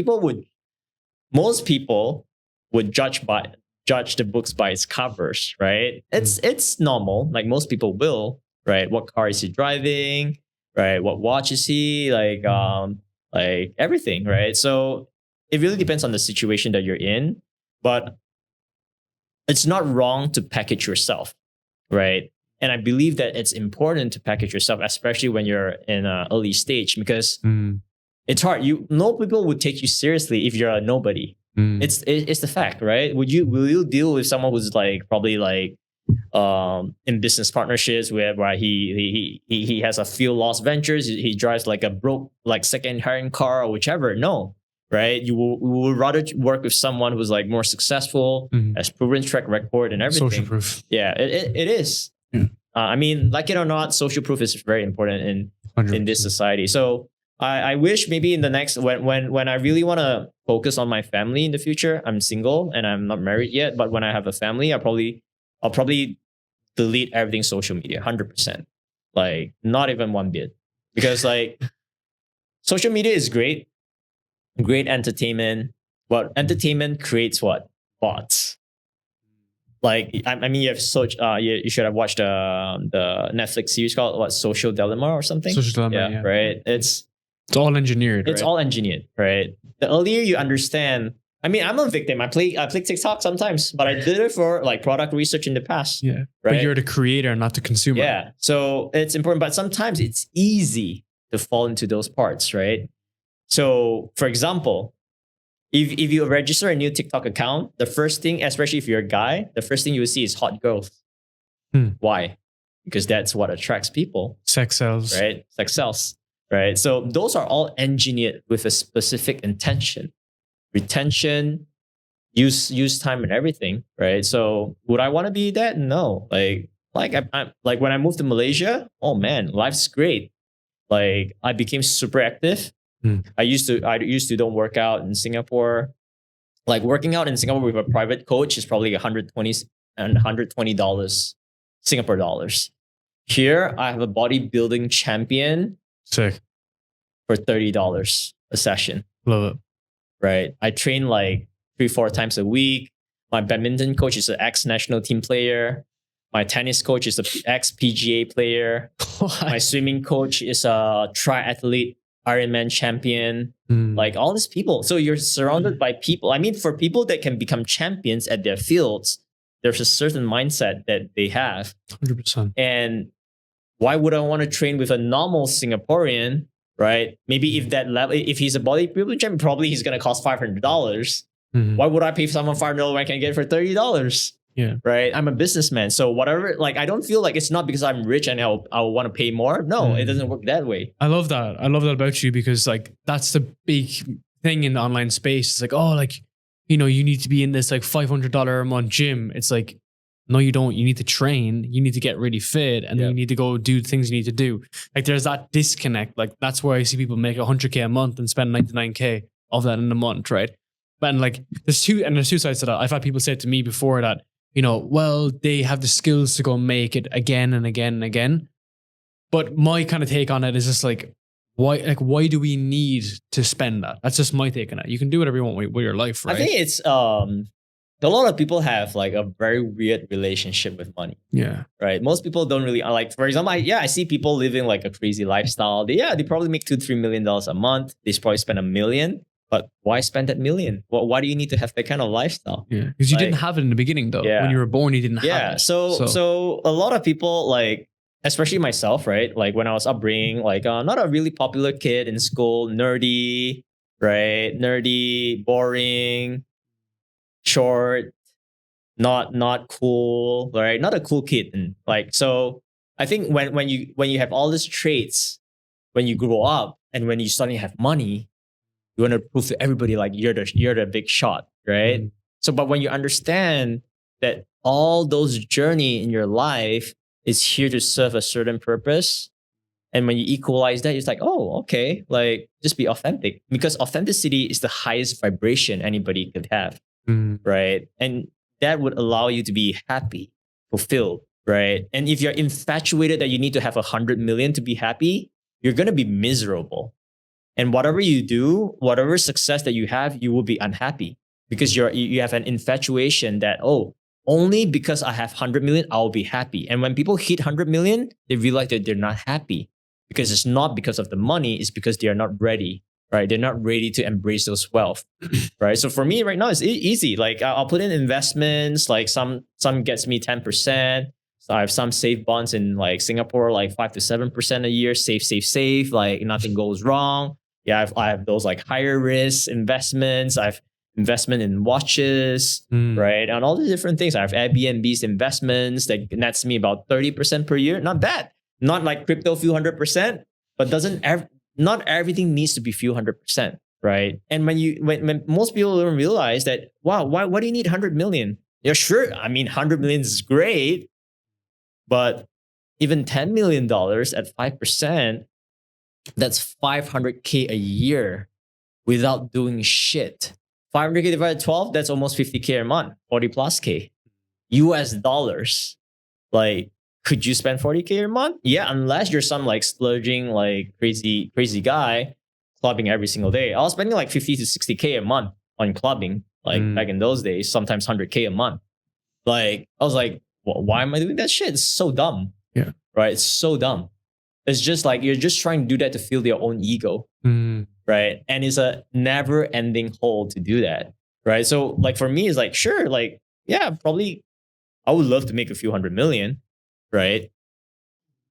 most people would judge the books by its covers, right? It's normal. Like, most people will, right? What car is he driving? Right? What watch is he? Like everything, right? So it really depends on the situation that you're in, but it's not wrong to package yourself, right? And I believe that it's important to package yourself, especially when you're in an early stage, because it's hard. No people would take you seriously if you're a nobody. It's the fact, right? Will you deal with someone who's like probably like in business partnerships where he has a few lost ventures, he drives like a broke like second-hand car or whichever? No, right? You will rather work with someone who's like more successful, has proven track record and everything. Social proof. Yeah, it is. Yeah. I mean, like it or not, social proof is very important in this society. So I wish maybe in the next, when I really want to focus on my family in the future, I'm single and I'm not married yet, but when I have a family, I'll probably delete everything social media, 100%. Like, not even one bit. Because like, social media is great entertainment, but entertainment creates what? Bots. Like, I mean, you should have watched the Netflix series called what? Social Dilemma or something? Social Dilemma, yeah. Right? It's all engineered, It's all engineered, right? The earlier you understand, I mean, I'm a victim. I play TikTok sometimes, but I did it for like product research in the past. Yeah. Right? But you're the creator, not the consumer. Yeah. So it's important, but sometimes it's easy to fall into those parts, right? So for example, if you register a new TikTok account, the first thing, especially if you're a guy, the first thing you will see is hot girls. Why? Because that's what attracts people. Sex sells. Right? Sex sells. Right? So those are all engineered with a specific intention. Retention, use time and everything, right? So would I want to be that? No. Like I'm like, when I moved to Malaysia, oh man, life's great. Like, I became super active. I used to don't work out in Singapore. Like, working out in Singapore with a private coach is probably $120 Singapore dollars. Here, I have a bodybuilding champion. Sick. For $30 a session. Love it. Right. I train like 3-4 times a week. My badminton coach is an ex-national team player. My tennis coach is an ex-PGA player. My swimming coach is a triathlete Ironman champion. Like, all these people. So you're surrounded by people. I mean, for people that can become champions at their fields, there's a certain mindset that they have. 100%. And why would I want to train with a normal Singaporean? Right? Maybe if he's a bodybuilding champion, probably he's going to cost $500. Why would I pay someone $500 when I can get it for $30? Yeah. Right? I'm a businessman. So whatever, like, I don't feel like it's not because I'm rich and I'll want to pay more. No, it doesn't work that way. I love that. I love that about you, because like, that's the big thing in the online space. It's like, oh, like, you know, you need to be in this like $500 a month gym. It's like, no, you don't. You need to train. You need to get really fit, and then you need to go do things you need to do. Like there's that disconnect. Like that's why I see people make 100K a month and spend 99K of that in a month, right? But like there's two sides to that. I've had people say to me before that, you know, well, they have the skills to go make it again and again and again. But my kind of take on it is just like, why do we need to spend that? That's just my take on it. You can do whatever you want with your life, right? I think it's a lot of people have like a very weird relationship with money. Yeah. Right. Most people don't really like, for example, I see people living like a crazy lifestyle. They probably make $2-3 million a month. They probably spend $1 million. But why spend that $1 million? Why do you need to have that kind of lifestyle? Yeah. Because you didn't have it in the beginning though. Yeah. When you were born, you didn't have it. Yeah. So a lot of people, like, especially myself, right? Like when I was upbringing, like not a really popular kid in school, nerdy, right? Nerdy, boring, short, not cool, right? Not a cool kid. And like, so I think when you have all these traits, when you grow up and when you suddenly have money, you want to prove to everybody like you're the big shot, right? Mm. So, but when you understand that all those journey in your life is here to serve a certain purpose, and when you equalize that, it's like, oh, okay, like just be authentic, because authenticity is the highest vibration anybody could have, right? And that would allow you to be happy, fulfilled, right? And if you're infatuated that you need to have 100 million to be happy, you're gonna be miserable. And whatever you do, whatever success that you have, you will be unhappy because you have an infatuation that, oh, only because I have 100 million, I'll be happy. And when people hit 100 million, they realize that they're not happy because it's not because of the money, it's because they are not ready, right? They're not ready to embrace those wealth, right? So for me right now, it's easy. Like I'll put in investments, like some gets me 10%. So I have some safe bonds in like Singapore, like 5 to 7% a year, safe, like nothing goes wrong. Yeah, I have those like higher risk investments. I've investment in watches, right? And all the different things. I have Airbnb's investments that nets me about 30% per year. Not bad. Not like crypto few 100%, but not everything needs to be few 100%, right? And when most people don't realize that, wow, why do you need 100 million? Yeah, sure. I mean, 100 million is great, but even $10 million at 5%, that's 500K a year without doing shit. 500K divided by 12, that's almost 50K a month, 40 plus K. US dollars. Like, could you spend 40K a month? Yeah, unless you're some like splurging, like crazy guy clubbing every single day. I was spending like 50 to 60K a month on clubbing, like back in those days, sometimes 100K a month. Like, I was like, well, why am I doing that shit? It's so dumb. Yeah. Right? It's so dumb. It's just like, you're just trying to do that to fill your own ego. Right? And it's a never ending hole to do that. Right? So like for me, it's like, sure, like, yeah, probably I would love to make a few 100 million. Right?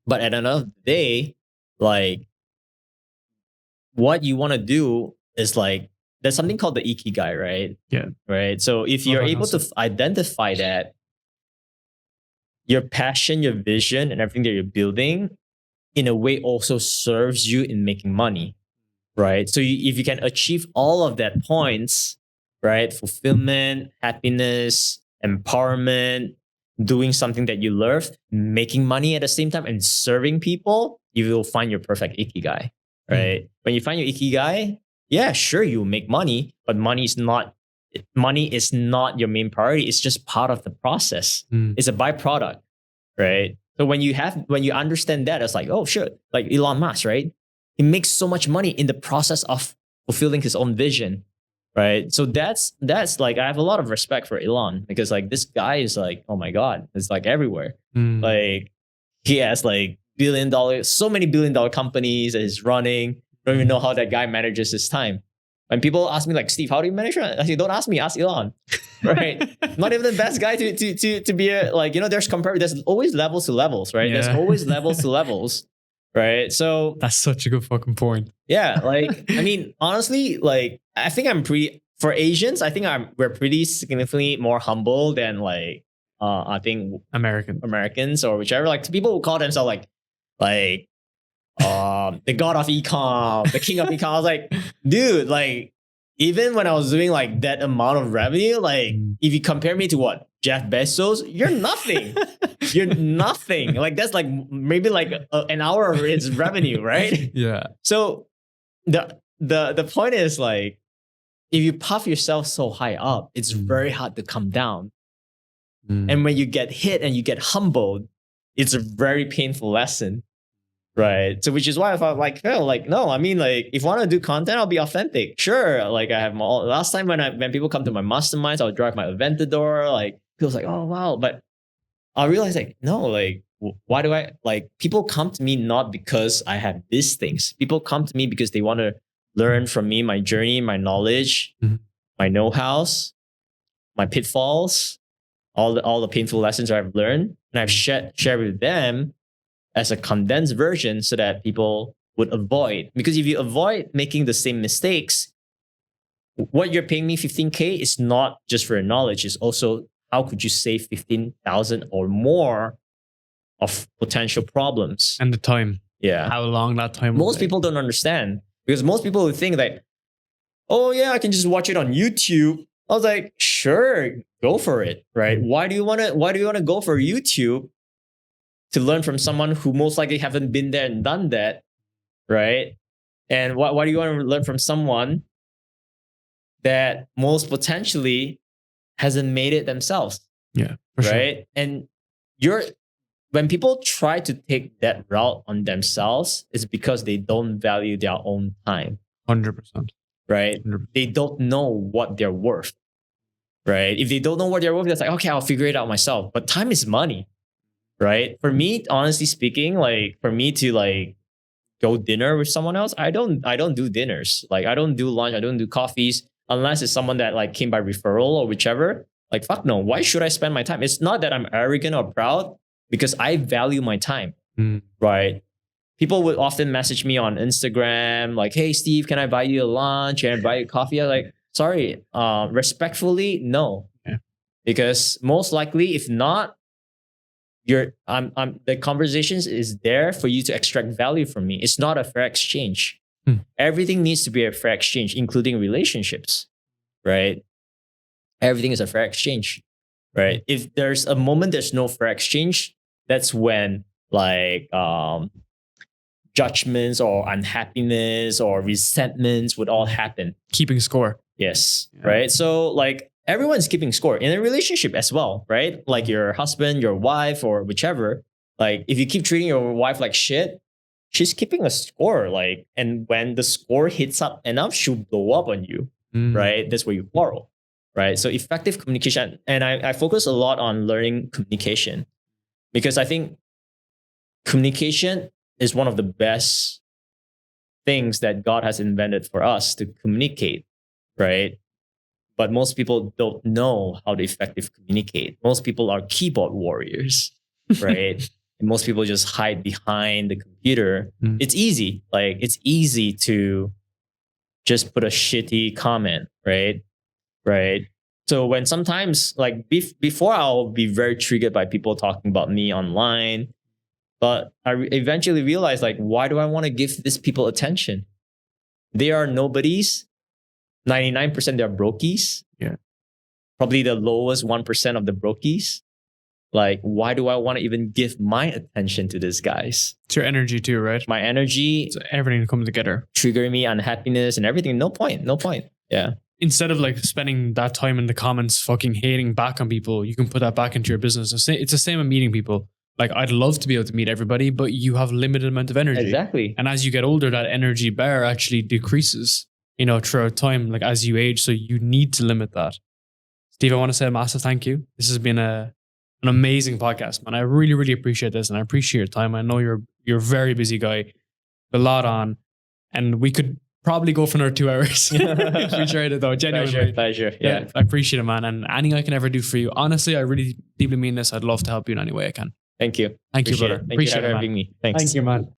But at the end of the day, like what you want to do is like, there's something called the ikigai, right? Yeah. Right. So if you're able to identify that, your passion, your vision, and everything that you're building in a way also serves you in making money, right? So if you can achieve all of that points, right? Fulfillment, happiness, empowerment, doing something that you love, making money at the same time, and serving people, you will find your perfect ikigai, right? When you find your ikigai, yeah, sure, you make money, but money is not your main priority. It's just part of the process. It's a byproduct, right? So when you understand that, it's like, oh shit, like Elon Musk, right? He makes so much money in the process of fulfilling his own vision, right? So that's like, I have a lot of respect for Elon because like this guy is like, oh my God, it's like everywhere. Like he has like so many billion-dollar companies that he's running. Don't even know how that guy manages his time. When people ask me like, Steve, how do you manage that? I say, don't ask me, ask Elon, right? Not even the best guy to be a, like, you know, there's always levels to levels, right? Yeah. There's always levels to levels, right? So that's such a good fucking point. Yeah. Like, I mean, honestly, like, I think for Asians, I think we're pretty significantly more humble than like, I think Americans or whichever, like people who call themselves like, the god of ecom, the king of ecom. I was like, dude, like even when I was doing like that amount of revenue, like if you compare me to what? Jeff Bezos, you're nothing. You're nothing. Like that's like maybe like an hour of his revenue, right? Yeah. So the point is like, if you puff yourself so high up, it's very hard to come down. And when you get hit and you get humbled, it's a very painful lesson. Right. So which is why I felt like, no, I mean, like, if I want to do content, I'll be authentic. Sure. Like I have last time when people come to my masterminds, I'll drive my Aventador, like people's like, oh, wow. But I realized like, no, like, why do I like people come to me not because I have these things. People come to me because they want to learn from me, my journey, my knowledge, my know-hows, my pitfalls, all the painful lessons I've learned. And I've shared with them as a condensed version so that people would avoid. Because if you avoid making the same mistakes, what you're paying me 15K is not just for your knowledge. It's also how could you save 15,000 or more of potential problems. And the time. Yeah. How long that time will Most take. people don't understand. Because most people would think that, oh yeah, I can just watch it on YouTube. I was like, sure, go for it. Right. Why do you want to go for YouTube? To learn from someone who most likely haven't been there and done that, right? And why do you want to learn from someone that most potentially hasn't made it themselves? Yeah, for right? Sure. And when people try to take that route on themselves, it's because they don't value their own time. 100%. Right? 100%. They don't know what they're worth. Right? If they don't know what they're worth, it's like, okay, I'll figure it out myself. But time is money. Right. For me, honestly speaking, like for me to like go dinner with someone else, I don't do dinners. Like I don't do lunch. I don't do coffees unless it's someone that like came by referral or whichever. Like, fuck no. Why should I spend my time? It's not that I'm arrogant or proud because I value my time. Right. People would often message me on Instagram like, hey, Steve, can I buy you a lunch? Can I buy you coffee? I'm like, sorry, respectfully, no. Yeah. Because most likely, if not, the conversations is there for you to extract value from me. It's not a fair exchange. Everything needs to be a fair exchange, including relationships, right? Everything is a fair exchange, right? If there's a moment there's no fair exchange, that's when like judgments or unhappiness or resentments would all happen. Keeping score. Yes, right? So like, everyone's keeping score in a relationship as well, right? Like your husband, your wife, or whichever. Like if you keep treating your wife like shit, she's keeping a score. Like, and when the score hits up enough, she'll blow up on you, right? That's where you quarrel, right? So effective communication. And I focus a lot on learning communication because I think communication is one of the best things that God has invented for us to communicate, right? But most people don't know how to effectively communicate. Most people are keyboard warriors, right? And most people just hide behind the computer. It's easy. Like, it's easy to just put a shitty comment, right? Right. So when sometimes, like before, I'll be very triggered by people talking about me online. But I eventually realized, like, why do I want to give these people attention? They are nobodies. 99% they're brokies. Yeah. Probably the lowest 1% of the brokies. Like, why do I want to even give my attention to these guys? It's your energy too, right? My energy. It's everything comes together. Triggering me, unhappiness and everything. No point. Yeah. Instead of like spending that time in the comments fucking hating back on people, you can put that back into your business. It's the same with meeting people. Like, I'd love to be able to meet everybody, but you have limited amount of energy. Exactly. And as you get older, that energy bar actually decreases, throughout time, like as you age. So you need to limit that. Steve, I want to say a massive thank you. This has been an amazing podcast, man. I really, really appreciate this, and I appreciate your time. I know you're a very busy guy, a lot on, and we could probably go for another 2 hours if we tried it though. Genuinely. Pleasure. Yeah. I appreciate it, man. And anything I can ever do for you, honestly, I really deeply mean this. I'd love to help you in any way I can. Thank you. Thank you, brother. Thank you for having me. Thanks. Thank you, man.